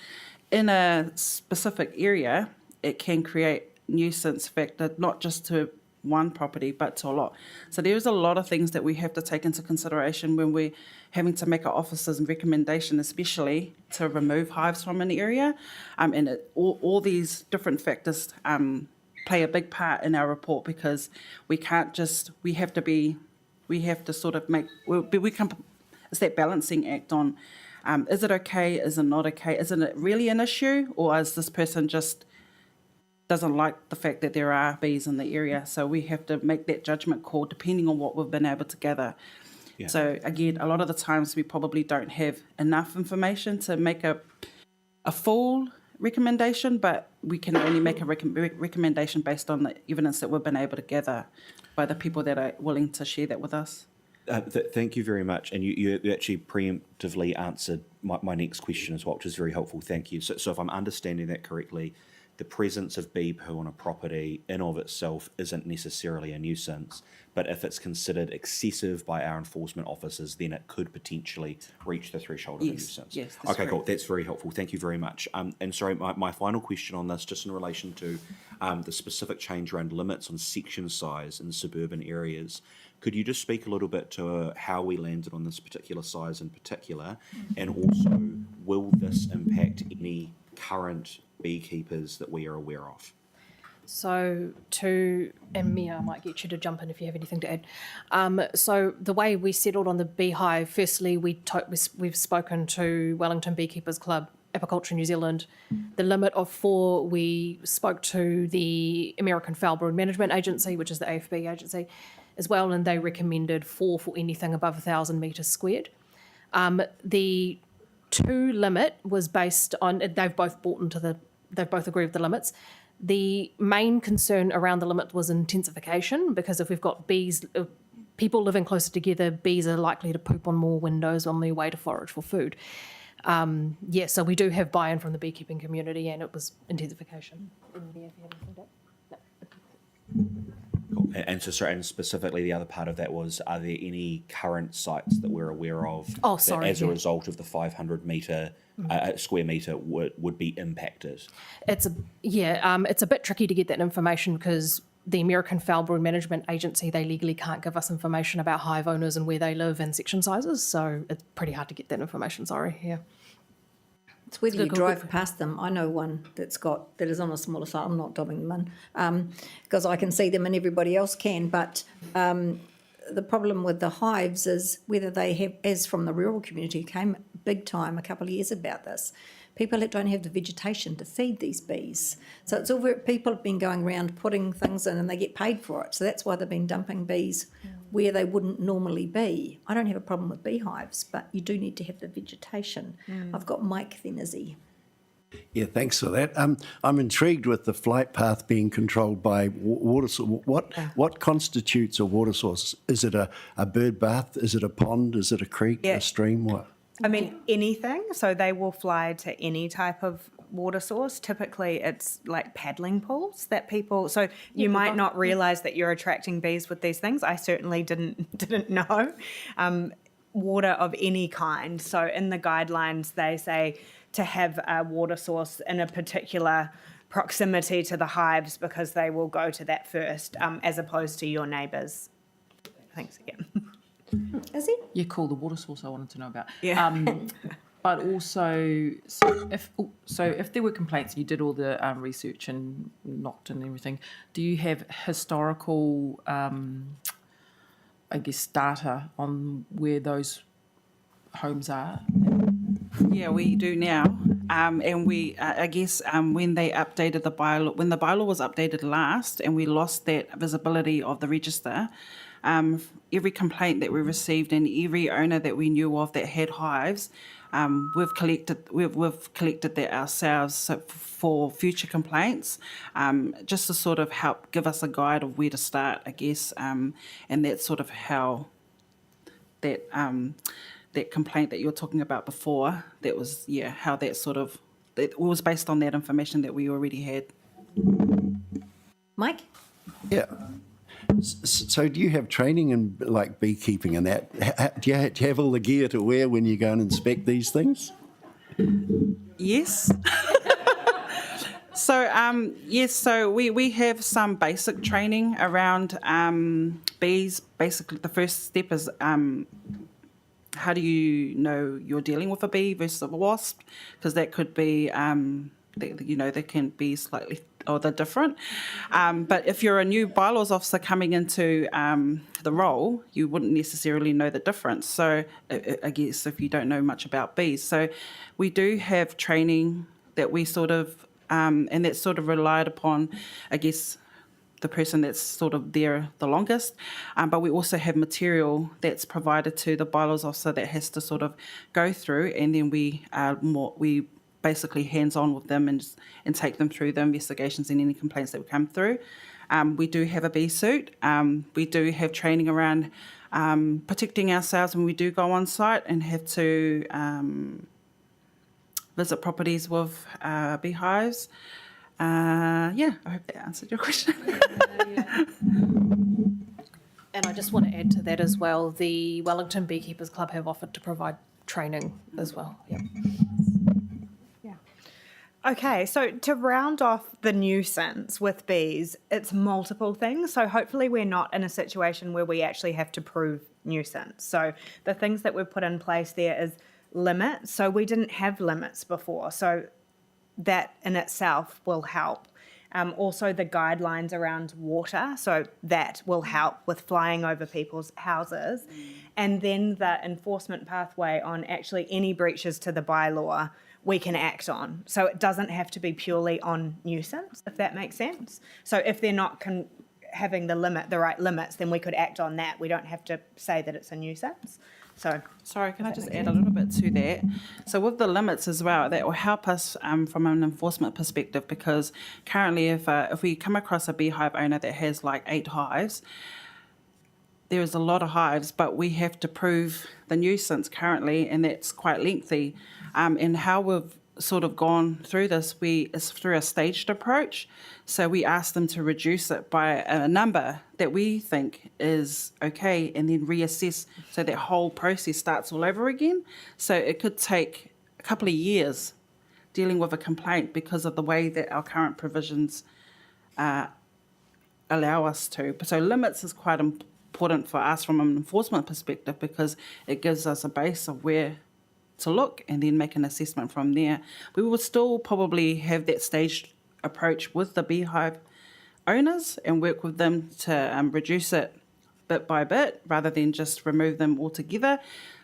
in a specific area, it can create nuisance factor, not just to one property, but to a lot. So there's a lot of things that we have to take into consideration when we're having to make our officers and recommendation, especially to remove hives from an area. And all these different factors play a big part in our report because we have to sort of it's that balancing act on, is it okay, is it not okay, isn't it really an issue, or is this person just doesn't like the fact that there are bees in the area? So we have to make that judgment call depending on what we've been able to gather. Yeah. So again, a lot of the times we probably don't have enough information to make a full recommendation, but we can only make a recommendation based on the evidence that we've been able to gather by the people that are willing to share that with us. Thank you very much. And you actually preemptively answered my next question as well, which is very helpful. Thank you. So if I'm understanding that correctly, the presence of bee poo on a property in of itself isn't necessarily a nuisance, but if it's considered excessive by our enforcement officers, then it could potentially reach the threshold of a nuisance. Yes, that's okay, correct. cool. That's very helpful. Thank you very much. And sorry, my final question on this, just in relation to the specific change around limits on section size in suburban areas. Could you just speak a little bit to how we landed on this particular size in particular, and also will this impact any current beekeepers that we are aware of? So and Mia, I might get you to jump in if you have anything to add. So the way we settled on the beehive, firstly, we've spoken to Wellington Beekeepers Club, Apiculture New Zealand. The limit of 4, we spoke to the American Fowl Brood Management Agency, which is the AFB agency, as well, and they recommended 4 for anything above 1,000 metres squared. The 2 limit was based on, they've both agreed with the limits. The main concern around the limit was intensification, because if we've got bees, people living closer together, bees are likely to poop on more windows on their way to forage for food. So we do have buy-in from the beekeeping community, and it was intensification. And specifically the other part of that was, are there any current sites that we're aware of that as a result of the 500 metre square metre would be impacted? It's a bit tricky to get that information because the American Fowl Brood Management Agency, they legally can't give us information about hive owners and where they live and section sizes, so it's pretty hard to get that information, It's whether you drive past them. I know one that is on a smaller site. I'm not dobbing them in because I can see them and everybody else can. But the problem with the hives is whether they have, as from the rural community, came big time a couple of years about this. People that don't have the vegetation to feed these bees. So it's all people have been going around putting things in and they get paid for it. So that's why they've been dumping bees where they wouldn't normally be. I don't have a problem with beehives, but you do need to have the vegetation. I've got Mike then, is he? Yeah, thanks for that. I'm intrigued with the flight path being controlled by water source. What constitutes a water source? Is it a bird bath? Is it a pond? Is it a creek, a stream? What? I mean, anything. So they will fly to any type of water source. Typically, it's like paddling pools that people. So you might not realise that you're attracting bees with these things. I certainly didn't know. Water of any kind. So in the guidelines, they say to have a water source in a particular proximity to the hives because they will go to that first, as opposed to your neighbours. Thanks again. Is he? Yeah, cool. The water source I wanted to know about. Yeah. But also, so if there were complaints and you did all the research and knocked and everything, do you have historical, data on where those homes are? Yeah, we do now. And we, when they updated the bylaw, when the bylaw was updated last and we lost that visibility of the register, every complaint that we received and every owner that we knew of that had hives, we've collected that ourselves for future complaints, just to sort of help give us a guide of where to start, I guess, and that's sort of how that complaint that you were talking about before, that was, how that sort of, it was based on that information that we already had. Mike? Yeah. So do you have training in like beekeeping and that? Do you have all the gear to wear when you go and inspect these things? Yes. So we have some basic training around bees. Basically, the first step is how do you know you're dealing with a bee versus a wasp? Because that could be, they can be slightly or they're different. But if you're a new bylaws officer coming into the role, you wouldn't necessarily know the difference. So I guess if you don't know much about bees. So we do have training that we sort of, and that's sort of relied upon, I guess, the person that's sort of there the longest. But we also have material that's provided to the bylaws officer that has to sort of go through, and then we basically hands-on with them and take them through the investigations and any complaints that would come through. We do have a bee suit. We do have training around protecting ourselves when we do go on site and have to visit properties with beehives. I hope that answered your question. And I just want to add to that as well, the Wellington Beekeepers Club have offered to provide training as well. Yeah. Okay, so to round off the nuisance with bees, it's multiple things. So hopefully we're not in a situation where we actually have to prove nuisance. So the things that we've put in place there is limits. So we didn't have limits before. So that in itself will help. Also the guidelines around water. So that will help with flying over people's houses. And then the enforcement pathway on actually any breaches to the bylaw we can act on. So it doesn't have to be purely on nuisance, if that makes sense. So if they're not having the right limits, then we could act on that. We don't have to say that it's a nuisance. So, sorry, can I just add a little bit to that? So with the limits as well, that will help us from an enforcement perspective, because currently if we come across a beehive owner that has like 8 hives, there is a lot of hives, but we have to prove the nuisance currently, and that's quite lengthy. And how we've sort of gone through this, is through a staged approach. So we ask them to reduce it by a number that we think is okay, and then reassess, so that whole process starts all over again. So it could take a couple of years dealing with a complaint because of the way that our current provisions allow us to. So limits is quite important for us from an enforcement perspective, because it gives us a base of where to look and then make an assessment from there. We will still probably have that staged approach with the beehive owners and work with them to reduce it bit by bit rather than just remove them altogether.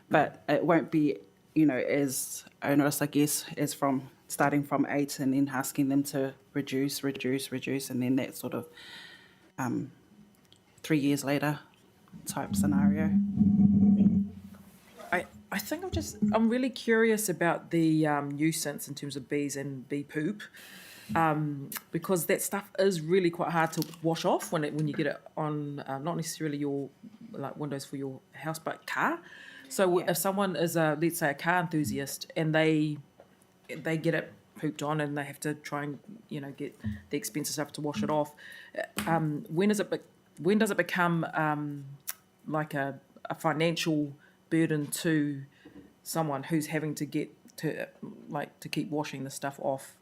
But it won't be, as onerous, I guess, as from starting from 8 and then asking them to reduce, and then that sort of 3 years later type scenario. I think I'm really curious about the nuisance in terms of bees and bee poop, because that stuff is really quite hard to wash off when you get it on not necessarily your windows for your house, but car. So if someone is let's say a car enthusiast and they get it pooped on and they have to try and get the expensive stuff to wash it off, when does it become like a financial burden to someone who's having to get to keep washing the stuff off?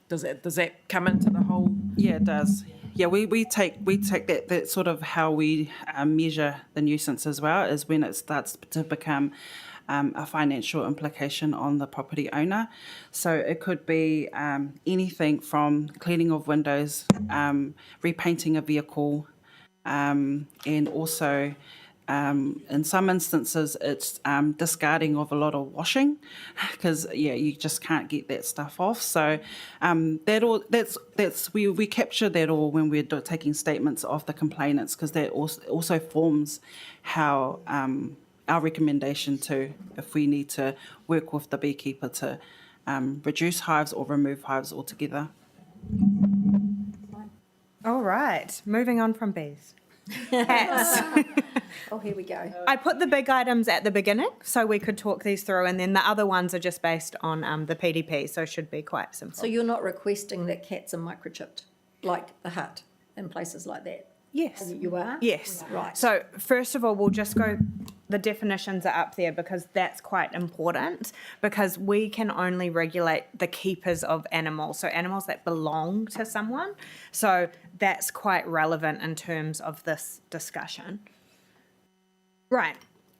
Does that come into the whole? Yeah, it does. Yeah, we take that sort of how we measure the nuisance as well, is when it starts to become a financial implication on the property owner. So it could be anything from cleaning of windows, repainting a vehicle, and also In some instances, it's discarding of a lot of washing, because you just can't get that stuff off. So we capture that all when we're taking statements of the complainants, because that also forms how our recommendation to, if we need to work with the beekeeper to reduce hives or remove hives altogether. All right, moving on from bees. Cats. Oh, here we go. I put the big items at the beginning so we could talk these through, and then the other ones are just based on the PDP, so should be quite simple. So you're not requesting that cats are microchipped, like the hut and places like that? Yes. You are? Yes. Right. So first of all, we'll just go, the definitions are up there because that's quite important, because we can only regulate the keepers of animals, so animals that belong to someone. So that's quite relevant in terms of this discussion. Right.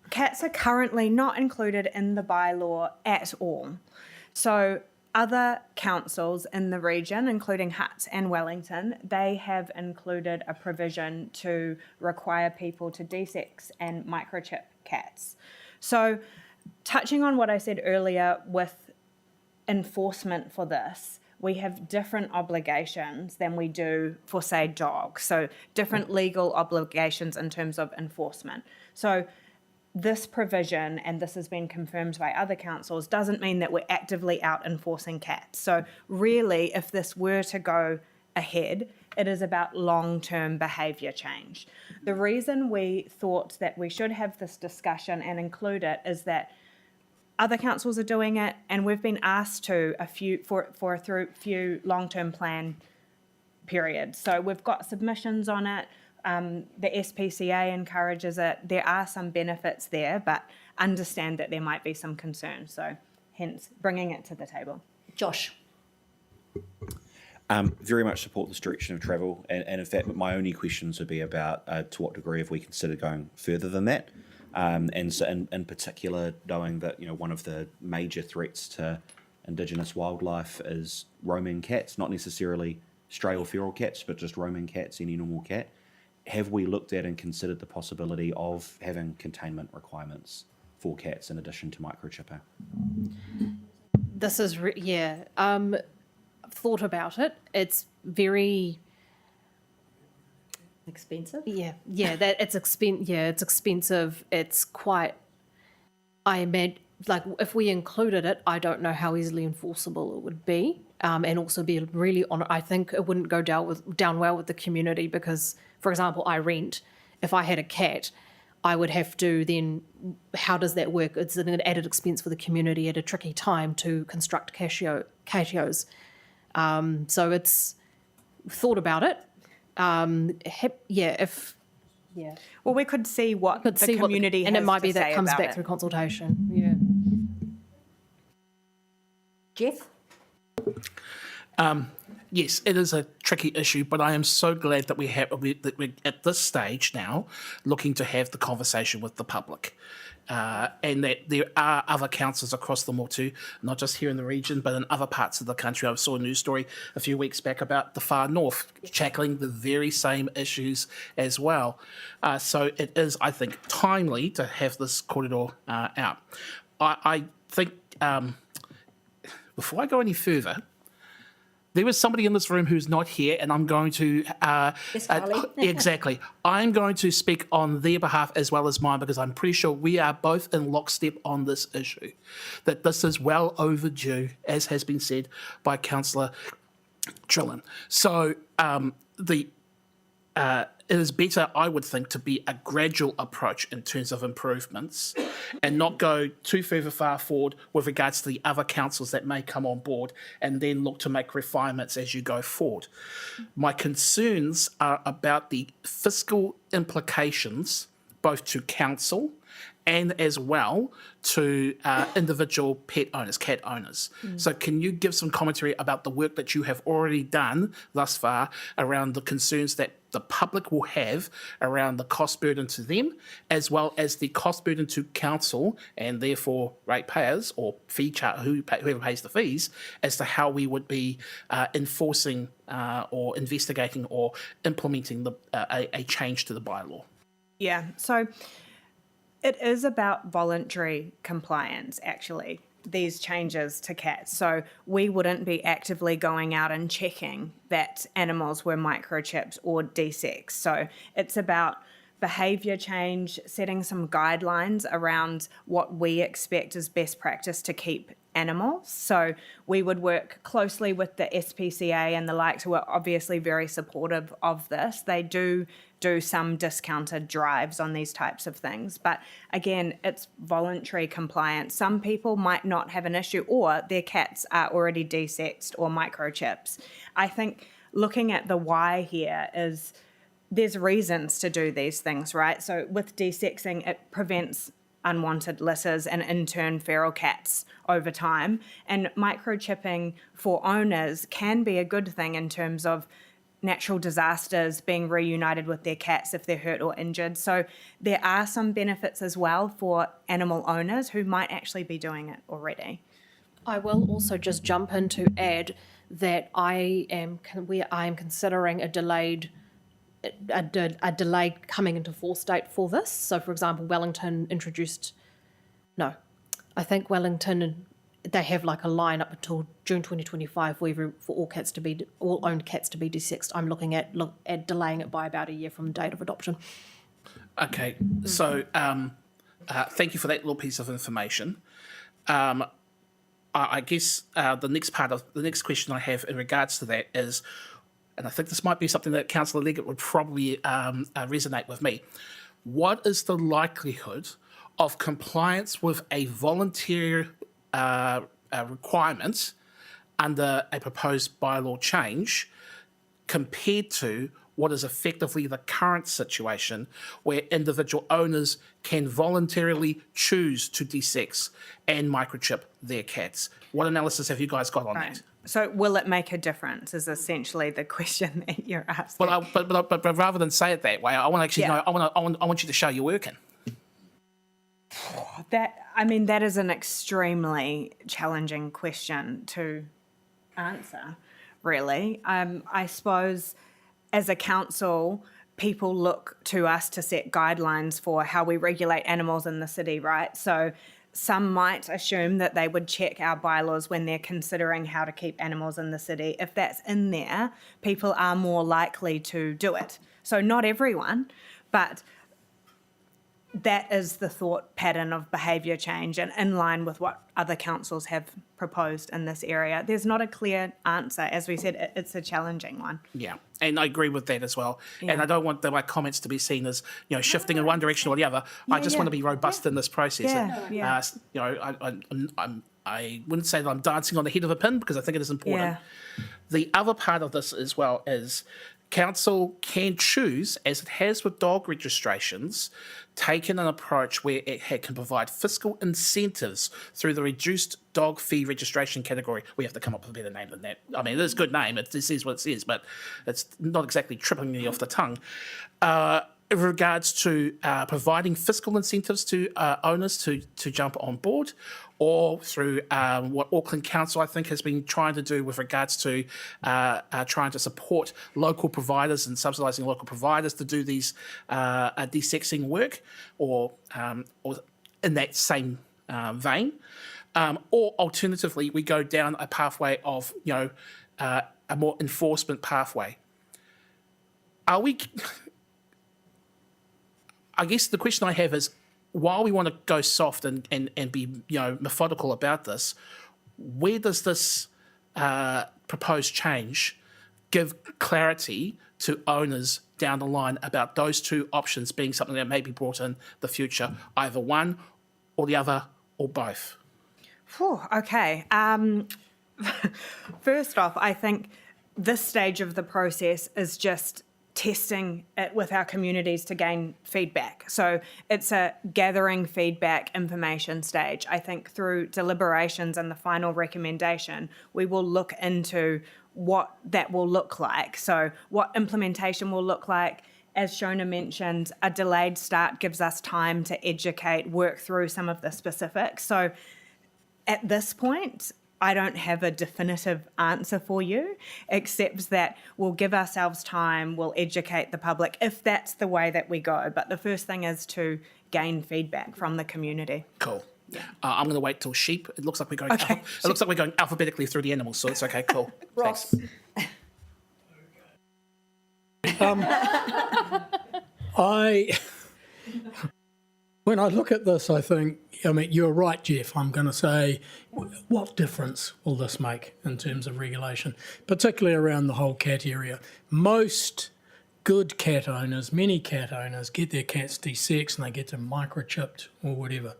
Cats are currently not included in the bylaw at all. So other councils in the region, including Hutt and Wellington, they have included a provision to require people to desex and microchip cats. So touching on what I said earlier with enforcement for this, we have different obligations than we do for, say, dogs. So different legal obligations in terms of enforcement. So this provision, and this has been confirmed by other councils, doesn't mean that we're actively out enforcing cats. So really, if this were to go ahead, it is about long-term behaviour change. The reason we thought that we should have this discussion and include it is that other councils are doing it, and we've been asked to for a few long-term plan periods. So we've got submissions on it. The SPCA encourages it. There are some benefits there, but understand that there might be some concerns. So hence bringing it to the table. Josh. Very much support this direction of travel, and in fact, my only questions would be about to what degree have we considered going further than that, and so in particular, knowing that one of the major threats to Indigenous wildlife is roaming cats, not necessarily stray or feral cats, but just roaming cats, any normal cat. Have we looked at and considered the possibility of having containment requirements for cats in addition to microchipping? This is, I've thought about it. It's very... Expensive? It's expensive. It's quite... I imagine, like, if we included it, I don't know how easily enforceable it would be. And also be really I think it wouldn't go down well with the community because, for example, I rent. If I had a cat, I would have to then, how does that work? It's an added expense for the community at a tricky time to construct catios. So it's thought about it. Well, we could see what the community has and it might be to that say comes about back it. through consultation. Yeah. Jeff? Yes, it is a tricky issue, but I am so glad that we're at this stage now looking to have the conversation with the public. And that there are other councils across the Motu, not just here in the region, but in other parts of the country. I saw a news story a few weeks back about the far north tackling the very same issues as well. So it is, I think, timely to have this corridor out. I think, before I go any further, there was somebody in this room who's not here, and I'm going to... exactly. I'm going to speak on their behalf as well as mine, because I'm pretty sure we are both in lockstep on this issue, that this is well overdue, as has been said by Councillor Trillin. So it is better, I would think, to be a gradual approach in terms of improvements and not go too far forward with regards to the other councils that may come on board and then look to make refinements as you go forward. My concerns are about the fiscal implications, both to council and as well to individual pet owners, cat owners. So can you give some commentary about the work that you have already done thus far around the concerns that the public will have around the cost burden to them, as well as the cost burden to council and therefore ratepayers or whoever pays the fees, as to how we would be enforcing or investigating or implementing a change to the bylaw? Yeah, so It is about voluntary compliance, actually, these changes to cats. So we wouldn't be actively going out and checking that animals were microchipped or desexed. So it's about behaviour change, setting some guidelines around what we expect is best practice to keep animals. So we would work closely with the SPCA and the likes, who are obviously very supportive of this. They do some discounted drives on these types of things. But again, it's voluntary compliance. Some people might not have an issue, or their cats are already desexed or microchips. I think looking at the why here is there's reasons to do these things, right? So with desexing, it prevents unwanted litters and in turn feral cats over time. And microchipping for owners can be a good thing in terms of natural disasters, being reunited with their cats if they're hurt or injured. So there are some benefits as well for animal owners who might actually be doing it already. I will also just jump in to add that I am considering a delayed coming into force date for this. So, for example, they have like a line up until June 2025 for all owned cats to be desexed. I'm looking at delaying it by about a year from the date of adoption. Okay, so thank you for that little piece of information. I guess the next question I have in regards to that is, and I think this might be something that Councillor Leggett would probably resonate with me. What is the likelihood of compliance with a voluntary requirement under a proposed bylaw change compared to what is effectively the current situation where individual owners can voluntarily choose to desex and microchip their cats? What analysis have you guys got on that? So will it make a difference is essentially the question that you're asking. Well, but rather than say it that way, I want to actually know, I want you to show you're working. That is an extremely challenging question to answer, really. I suppose as a council, people look to us to set guidelines for how we regulate animals in the city, right? So some might assume that they would check our bylaws when they're considering how to keep animals in the city. If that's in there, people are more likely to do it. So not everyone, but that is the thought pattern of behaviour change and in line with what other councils have proposed in this area. There's not a clear answer. As we said, it's a challenging one. Yeah, and I agree with that as well. Yeah. And I don't want my comments to be seen as shifting in one direction or the other. I just want to be robust in this process. I wouldn't say that I'm dancing on the head of a pin because I think it is important. Yeah. The other part of this as well is council can choose, as it has with dog registrations, taken an approach where it can provide fiscal incentives through the reduced dog fee registration category. We have to come up with a better name than that. I mean, it is a good name. It says what it says, but it's not exactly tripping me off the tongue. In regards to providing fiscal incentives to owners to jump on board, or through what Auckland Council, I think, has been trying to do with regards to trying to support local providers and subsidising local providers to do these desexing work, or in that same vein. Or alternatively, we go down a pathway of, a more enforcement pathway. Are we... I guess the question I have is, while we want to go soft and be methodical about this, where does this proposed change give clarity to owners down the line about those two options being something that may be brought in the future, either one or the other or both? Okay. First off, I think this stage of the process is just testing it with our communities to gain feedback. So it's a gathering feedback information stage. I think through deliberations and the final recommendation, we will look into what that will look like. So what implementation will look like. As Shona mentioned, a delayed start gives us time to educate, work through some of the specifics. So at this point, I don't have a definitive answer for you, except that we'll give ourselves time, we'll educate the public if that's the way that we go. But the first thing is to gain feedback from the community. Cool. I'm going to wait till sheep. It looks like we're going. It looks like we're going alphabetically through the animals, so it's okay. Cool. Ross. Thanks. When I look at this, I think, I mean, you're right, Jeff. I'm going to say, what difference will this make in terms of regulation, particularly around the whole cat area? Most good cat owners, many cat owners, get their cats desexed and they get them microchipped or whatever.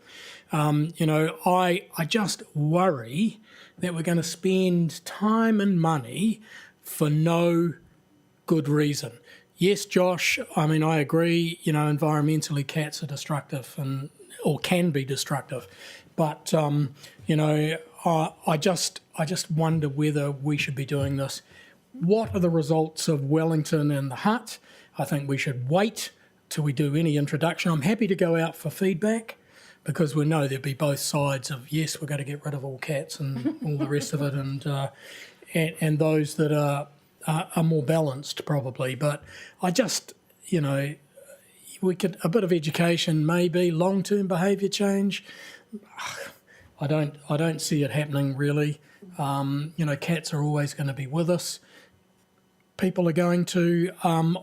I just worry that we're going to spend time and money for no good reason. Yes, Josh, I mean, I agree, environmentally cats are destructive or can be destructive. But, I just wonder whether we should be doing this. What are the results of Wellington and the Hut? I think we should wait till we do any introduction. I'm happy to go out for feedback because we know there'll be both sides of, yes, we're going to get rid of all cats and all the rest of it, and those that are more balanced probably. But I just, we could, a bit of education maybe, long-term behaviour change. I don't see it happening really. Cats are always going to be with us. People are going to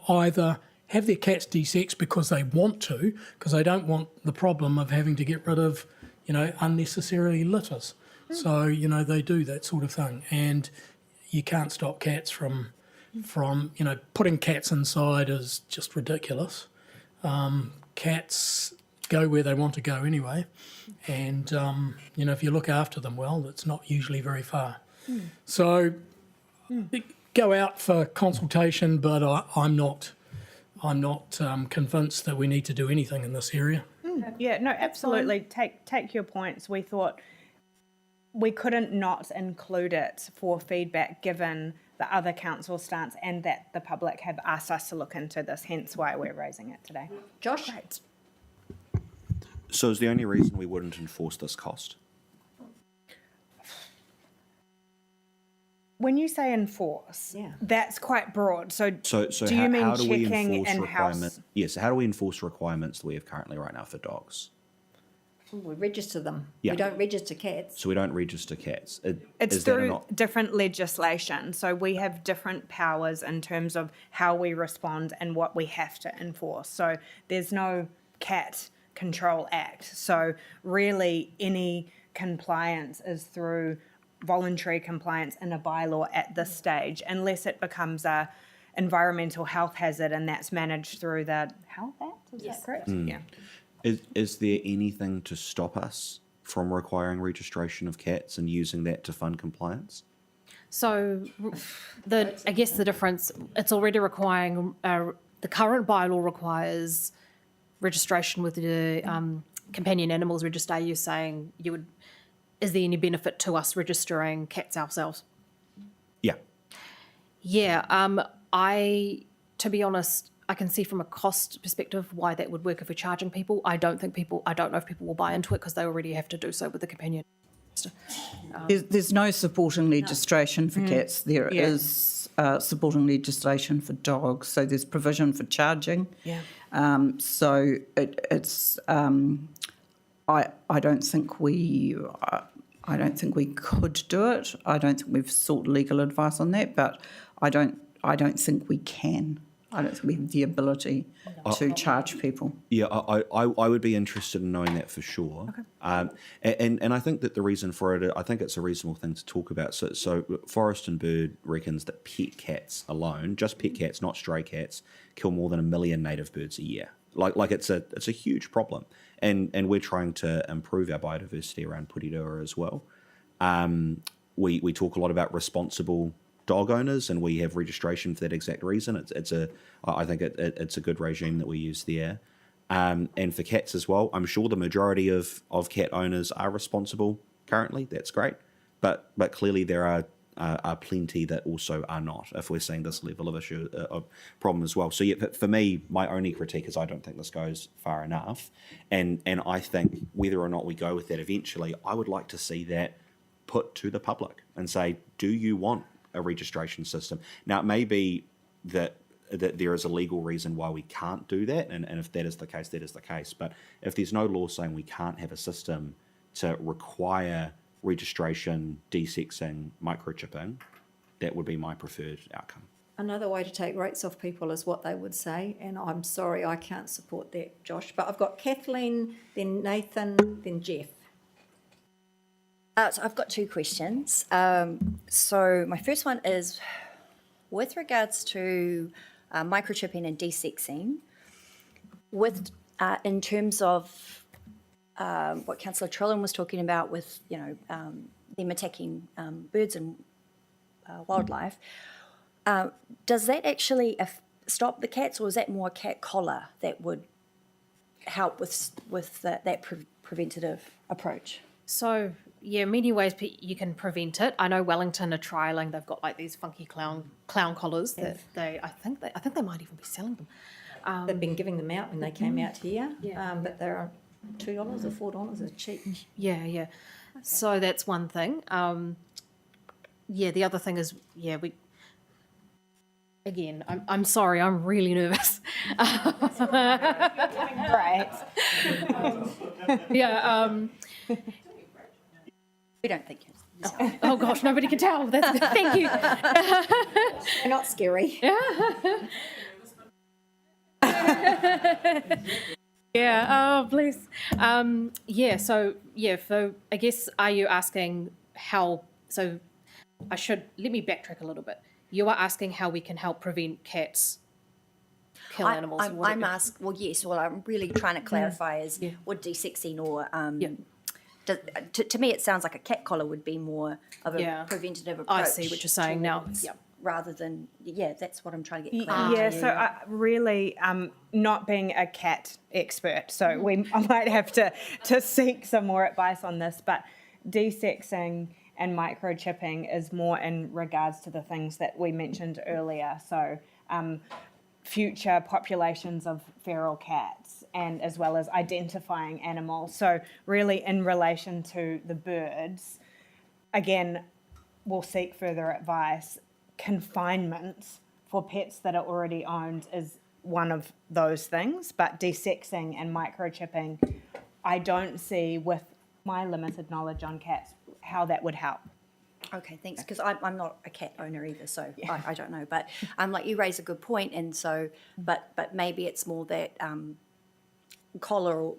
either have their cats desexed because they want to, because they don't want the problem of having to get rid of, unnecessary litters. So, they do that sort of thing. And you can't stop cats from putting cats inside is just ridiculous. Cats go where they want to go anyway. And, if you look after them well, it's not usually very far. So go out for consultation, but I'm not convinced that we need to do anything in this area. Yeah, no, absolutely. Take your points. We thought we couldn't not include it for feedback given the other council stance and that the public have asked us to look into this, hence why we're raising it today. Josh? Right. So is the only reason we wouldn't enforce this cost? When you say enforce, that's quite broad. So So do you mean how do we checking enforce in-house? requirements? Yes, how do we enforce requirements that we have currently right now for dogs? We register them. Yeah. We don't register cats. So we don't register cats. It's Is that through not? different legislation. So we have different powers in terms of how we respond and what we have to enforce. So there's no Cat Control Act. So really any compliance is through voluntary compliance in a bylaw at this stage, unless it becomes a environmental health hazard and that's managed through the Health Act, is that correct? Yeah. Is there anything to stop us from requiring registration of cats and using that to fund compliance? So I guess the difference, it's already requiring, the current bylaw requires registration with the companion animals register. You're saying is there any benefit to us registering cats ourselves? Yeah. Yeah, to be honest, I can see from a cost perspective why that would work if we're charging people. I don't know if people will buy into it because they already have to do so with the companion. There's no supporting legislation for cats. There is supporting legislation for dogs. So there's provision for charging. Yeah. So it's. I don't think we could do it. I don't think we've sought legal advice on that, but I don't think we can. I don't think we have the ability to charge people. Yeah, I would be interested in knowing that for sure. Okay. And I think that the reason for it, I think it's a reasonable thing to talk about. So Forest and Bird reckons that pet cats alone, just pet cats, not stray cats, kill more than 1 million native birds a year. Like it's a huge problem. And we're trying to improve our biodiversity around Porirua as well. We talk a lot about responsible dog owners, and we have registration for that exact reason. I think it's a good regime that we use there. And for cats as well, I'm sure the majority of cat owners are responsible currently. That's great, but clearly there are plenty that also are not, if we're seeing this level of issue of problem as well. So yeah, for me, my only critique is I don't think this goes far enough, and I think whether or not we go with that eventually, I would like to see that put to the public and say, do you want a registration system? Now it may be that that there is a legal reason why we can't do that, and if that is the case, that is the case. But if there's no law saying we can't have a system to require registration, desexing, microchipping, that would be my preferred outcome. Another way to take rates off people is what they would say, and I'm sorry I can't support that, Josh. But I've got Kathleen, then Nathan, then Jeff. So I've got two questions. So my first one is with regards to microchipping and desexing, with in terms of what Councillor Trillin was talking about with them attacking birds and wildlife. Does that actually stop the cats, or is that more a cat collar that would help with that preventative approach? So, yeah, many ways you can prevent it. I know Wellington are trialling. They've got like these funky clown collars that I think they might even be selling them. They've been giving them out when they came out here, but they're $2 or $4. They're cheap. Yeah. Okay. So that's one thing. The other thing is, we. Again, I'm sorry, I'm really nervous. Right. We don't think it's... Oh gosh, nobody can tell. That's good. Thank you. They're not scary. Oh bless. So I guess, are you asking how? So let me backtrack a little bit. You are asking how we can help prevent cats kill animals. I'm asked. Well, yes. What I'm really trying to clarify is would desexing or to me it sounds like a cat collar would be more of a preventative approach. I see what you're saying now. Rather than that's what I'm trying to get clear. So really, not being a cat expert, so I might have to seek some more advice on this. But desexing and microchipping is more in regards to the things that we mentioned earlier. So future populations of feral cats, and as well as identifying animals. So really in relation to the birds, again, we'll seek further advice. Confinement for pets that are already owned is one of those things, but desexing and microchipping, I don't see, with my limited knowledge on cats, how that would help. Okay, thanks. Because I'm not a cat owner either, so I don't know. But you raise a good point, and so, but maybe it's more that collar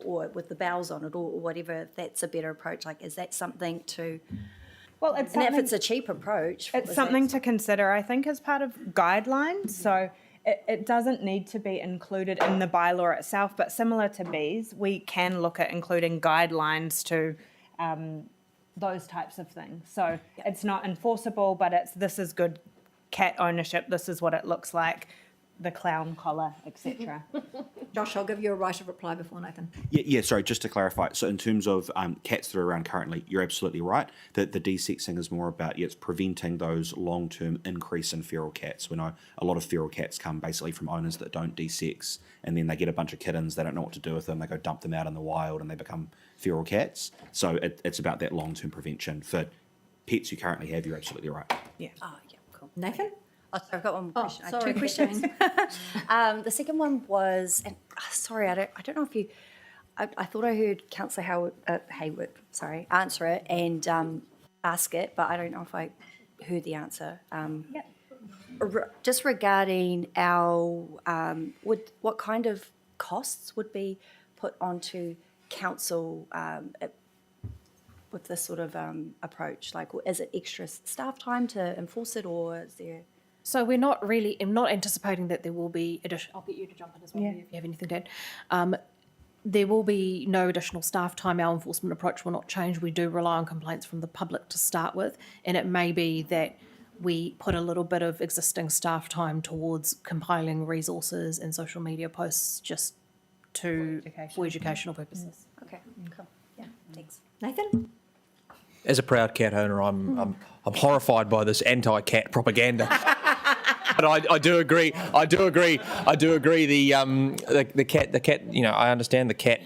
or with the bells on it or whatever. That's a better approach. Like, is that something to? Well, it's and if it's a cheap approach, it's something to consider. I think as part of guidelines. So it doesn't need to be included in the bylaw itself, but similar to bees, we can look at including guidelines to those types of things. So it's not enforceable, but this is good cat ownership. This is what it looks like. The clown collar, etc. Josh, I'll give you a right of reply before Nathan. Sorry, just to clarify. So in terms of cats that are around currently, you're absolutely right. That the desexing is more about, it's preventing those long-term increase in feral cats. We know a lot of feral cats come basically from owners that don't desex, and then they get a bunch of kittens, they don't know what to do with them, they go dump them out in the wild, and they become feral cats. So it's about that long-term prevention. For pets you currently have, you're absolutely right. Yeah. Cool. Nathan? Oh, sorry, I've got one more question. I have sorry, two questions. The second one was, and sorry, I don't know if you, I thought I heard Councillor Hayward, answer it and ask it, but I don't know if I heard the answer. Just regarding our, what kind of costs would be put onto council with this sort of approach? Like, is it extra staff time to enforce it, or is there? So I'm not anticipating that there will be additional. I'll get you to jump in as well if you have anything to add. There will be no additional staff time. Our enforcement approach will not change. We do rely on complaints from the public to start with, and it may be that we put a little bit of existing staff time towards compiling resources and social media posts just for educational purposes. Okay, cool. Yeah, thanks. Nathan? As a proud cat owner, I'm horrified by this anti-cat propaganda. But I do agree. The cat. I understand the cat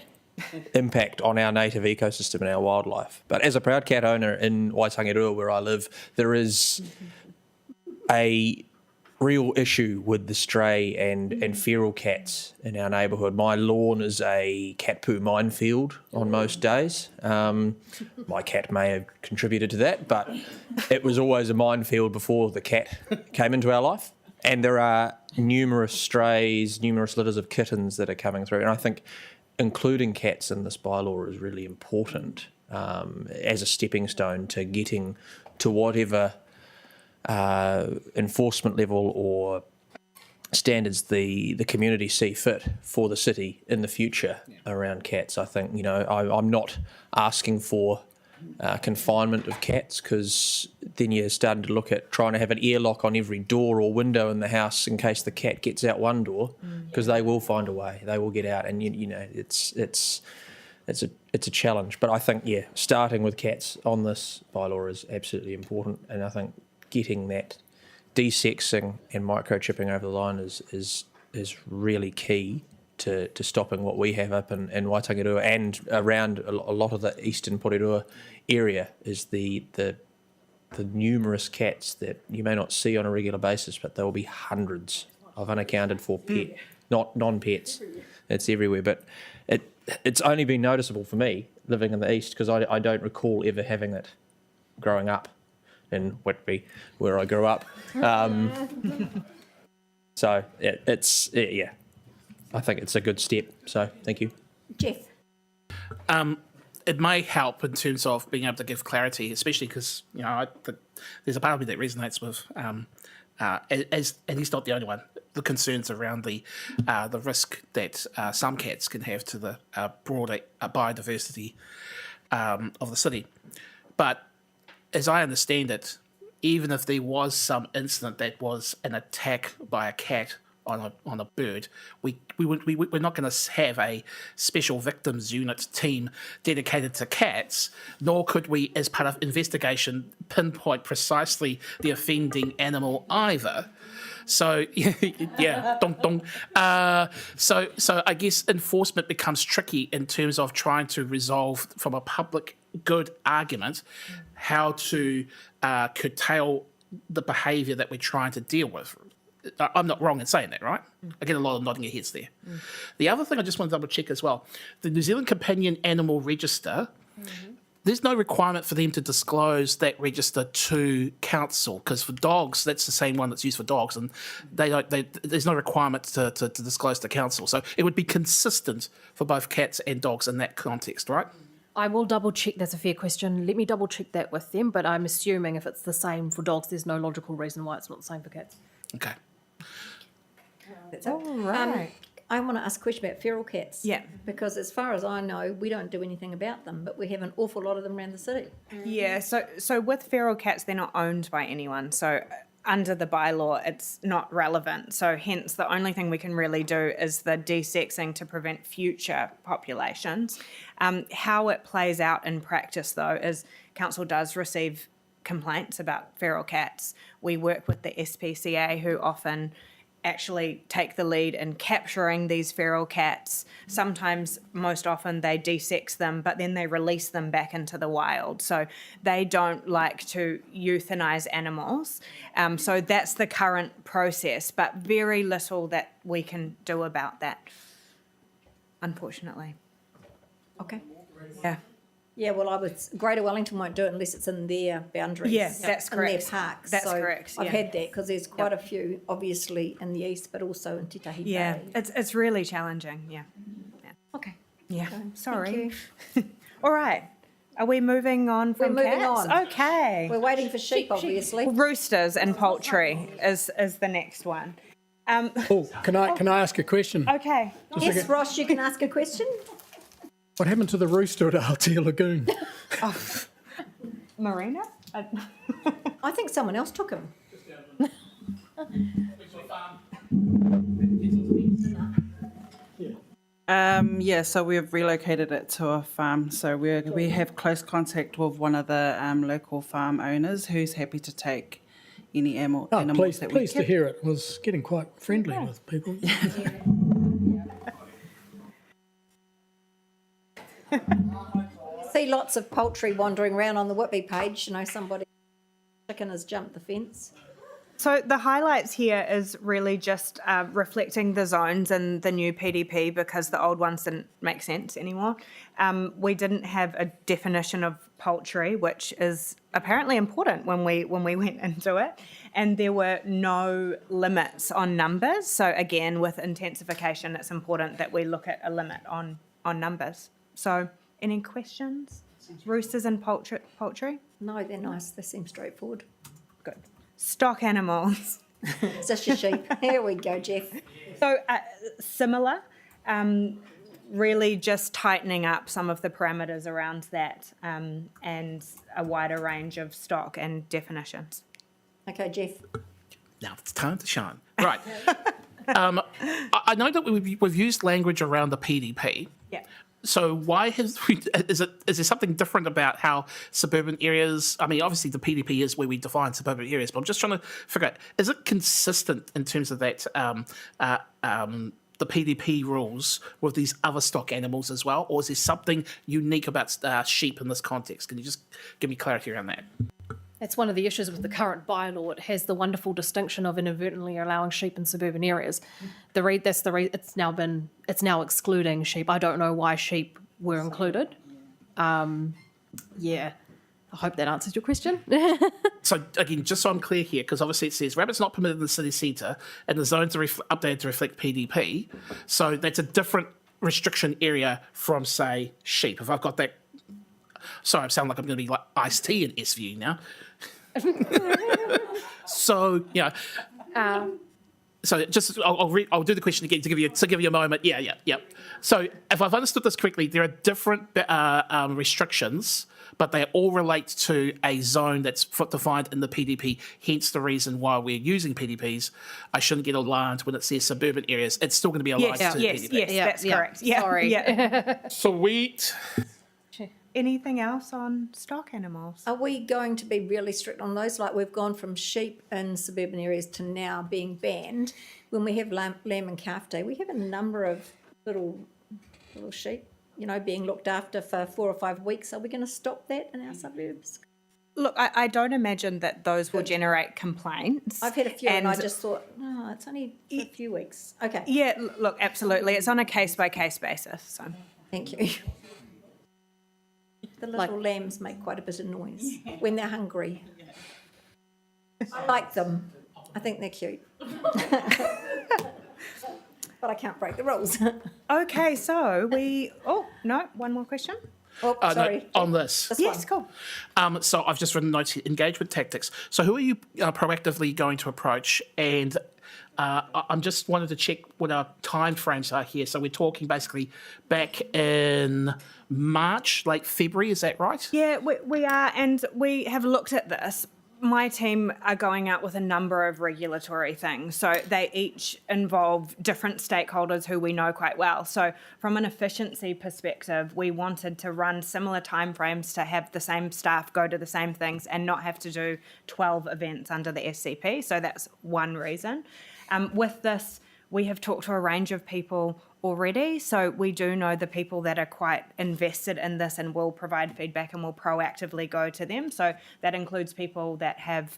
impact on our native ecosystem and our wildlife. But as a proud cat owner in Waitangerua, where I live, there is a real issue with the stray and feral cats in our neighbourhood. My lawn is a cat poo minefield on most days. My cat may have contributed to that, but it was always a minefield before the cat came into our life. And there are numerous strays, numerous litters of kittens that are coming through. And I think including cats in this bylaw is really important as a stepping stone to getting to whatever enforcement level or standards the community see fit for the city in the future around cats. I think, I'm not asking for confinement of cats, because then you're starting to look at trying to have an airlock on every door or window in the house in case the cat gets out one door, because they will find a way, they will get out, and it's a challenge. But I think starting with cats on this bylaw is absolutely important, and I think getting that desexing and microchipping over the line is really key to stopping what we have up in Waitangarua and around a lot of the eastern Porirua area, is the numerous cats that you may not see on a regular basis, but there will be hundreds of unaccounted for not non-pets. It's everywhere, but it's only been noticeable for me living in the east, because I don't recall ever having it growing up in Whitby, where I grew up. So I think it's a good step. So thank you. Jeff. It may help in terms of being able to give clarity, especially because there's a part of me that resonates with, and he's not the only one, the concerns around the risk that some cats can have to the broader biodiversity of the city. But as I understand it, even if there was some incident that was an attack by a cat on a bird, we're not going to have a special victims unit team dedicated to cats, nor could we, as part of investigation, pinpoint precisely the offending animal either. So so I guess enforcement becomes tricky in terms of trying to resolve from a public good argument how to curtail the behaviour that we're trying to deal with. I'm not wrong in saying that, right? I get a lot of nodding your heads there. The other thing I just want to double check as well, the New Zealand Companion Animal Register, there's no requirement for them to disclose that register to council, because for dogs, that's the same one that's used for dogs, and there's no requirement to disclose to council. So it would be consistent for both cats and dogs in that context, right? I will double check. That's a fair question. Let me double check that with them, but I'm assuming if it's the same for dogs, there's no logical reason why it's not the same for cats. Okay. That's all right. I want to ask a question about feral cats. Yeah. Because as far as I know, we don't do anything about them, but we have an awful lot of them around the city. Yeah, so with feral cats, they're not owned by anyone. So under the bylaw, it's not relevant. So hence, the only thing we can really do is the desexing to prevent future populations. How it plays out in practice, though, is council does receive complaints about feral cats. We work with the SPCA, who often actually take the lead in capturing these feral cats. Sometimes, most often, they desex them, but then they release them back into the wild. So they don't like to euthanize animals. So that's the current process, but very little that we can do about that, unfortunately. Okay. Yeah. Yeah, well, Greater Wellington won't do it unless it's in their boundaries. Yeah, that's correct. In their parks. That's So correct, I've yeah. had that because there's quite a few, obviously, in the east, but also in Titahi Yeah, Bay. it's really challenging, yeah. Okay. Yeah, Thank sorry. you. All right. Are we moving on from We're moving cats? on. Okay. We're waiting for sheep, obviously. Roosters and poultry is the next one. Oh, can I ask a question? Okay. Yes, Ross, you can ask a question. What happened to the rooster at Aotea Lagoon? Marina? I think someone else took him. So we've relocated it to a farm. So we have close contact with one of the local farm owners who's happy to take any animals that we Pleased to hear it. Was getting quite friendly with people. See lots of poultry wandering around on the Whitby page. Somebody chicken has jumped the fence. So the highlights here is really just reflecting the zones in the new PDP because the old ones didn't make sense anymore. We didn't have a definition of poultry, which is apparently important when we went into it, and there were no limits on numbers. So again, with intensification, it's important that we look at a limit on numbers. So any questions? Roosters and poultry? No, they're nice. They seem straightforward. Good. Stock animals. It's just your sheep. Here we go, Jeff. So similar, really just tightening up some of the parameters around that and a wider range of stock and definitions. Okay, Jeff. Now it's time to shine. Right. I know that we've used language around the PDP. Yeah. So why is there something different about how suburban areas, I mean, obviously the PDP is where we define suburban areas, but I'm just trying to figure out, is it consistent in terms of that, the PDP rules with these other stock animals as well, or is there something unique about sheep in this context? Can you just give me clarity around that? That's one of the issues with the current bylaw. It has the wonderful distinction of inadvertently allowing sheep in suburban areas. It's now excluding sheep. I don't know why sheep were included. Yeah, I hope that answers your question. So again, just so I'm clear here, because obviously it says rabbits not permitted in the city centre, and the zones are updated to reflect PDP. So that's a different restriction area from, say, sheep. If I've got that, sorry, I sound like I'm going to be like iced tea in SVU now. So yeah. So just I'll do the question again to give you a moment. Yeah. So if I've understood this correctly, there are different restrictions, but they all relate to a zone that's defined in the PDP. Hence the reason why we're using PDPs. I shouldn't get alarmed when it says suburban areas. It's still going to be aligned to PDP. Yes, that's correct. Yeah. Sorry. Yeah. Sweet. Anything else on stock animals? Are we going to be really strict on those? Like we've gone from sheep in suburban areas to now being banned. When we have lamb and calf day, we have a number of little sheep, being looked after for 4 or 5 weeks. Are we going to stop that in our suburbs? Look, I don't imagine that those will generate complaints. I've had a few and I just thought, no, it's only for a few weeks. Okay. Yeah, look, absolutely. It's on a case-by-case basis. So, thank you. The little lambs make quite a bit of noise when they're hungry. I like them. I think they're cute. But I can't break the rules. Okay, so one more question. Oh, sorry. No, on this. Yes, cool. So I've just written notes here, engagement tactics. So who are you proactively going to approach? And I'm just wanted to check what our time frames are here. So we're talking basically back in March, late February, is that right? Yeah, we are, and we have looked at this. My team are going out with a number of regulatory things. So they each involve different stakeholders who we know quite well. So from an efficiency perspective, we wanted to run similar timeframes to have the same staff go to the same things and not have to do 12 events under the SCP. So that's one reason. With this, we have talked to a range of people already, so we do know the people that are quite invested in this and will provide feedback and will proactively go to them. So that includes people that have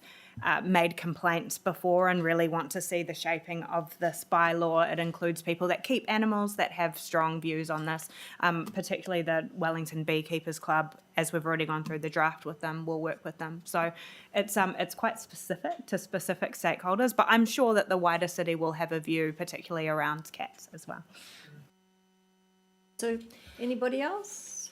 made complaints before and really want to see the shaping of this bylaw. It includes people that keep animals that have strong views on this, particularly the Wellington Beekeepers Club. As we've already gone through the draft with them, we'll work with them. So it's quite specific to specific stakeholders, but I'm sure that the wider city will have a view, particularly around cats as well. So anybody else?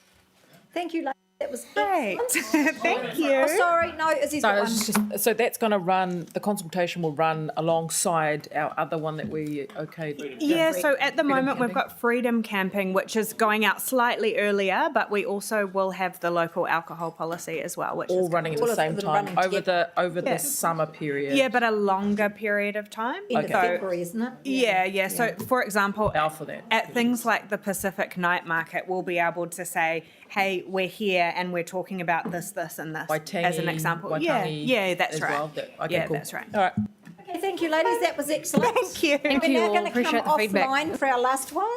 Thank you, ladies. That was great. Thank you. Oh, sorry, no, Izzy's got one. So that's going to run, the consultation will run alongside our other one that we okayed. Yeah, so at the moment we've got Freedom Camping, which is going out slightly earlier, but we also will have the local alcohol policy as well, which all is running at the same time over the summer period. Yeah, but a longer period of time. End of February, isn't it? Yeah. So, for example, for that. at things like the Pacific Night Market, we'll be able to say, hey, we're here and we're talking about this, and this as an example. Yeah, that's right. Well. Cool. That's right. All right. Okay, thank you, ladies. That was excellent. Thank you. And we're now all. going to Appreciate come the feedback. offline for our last one.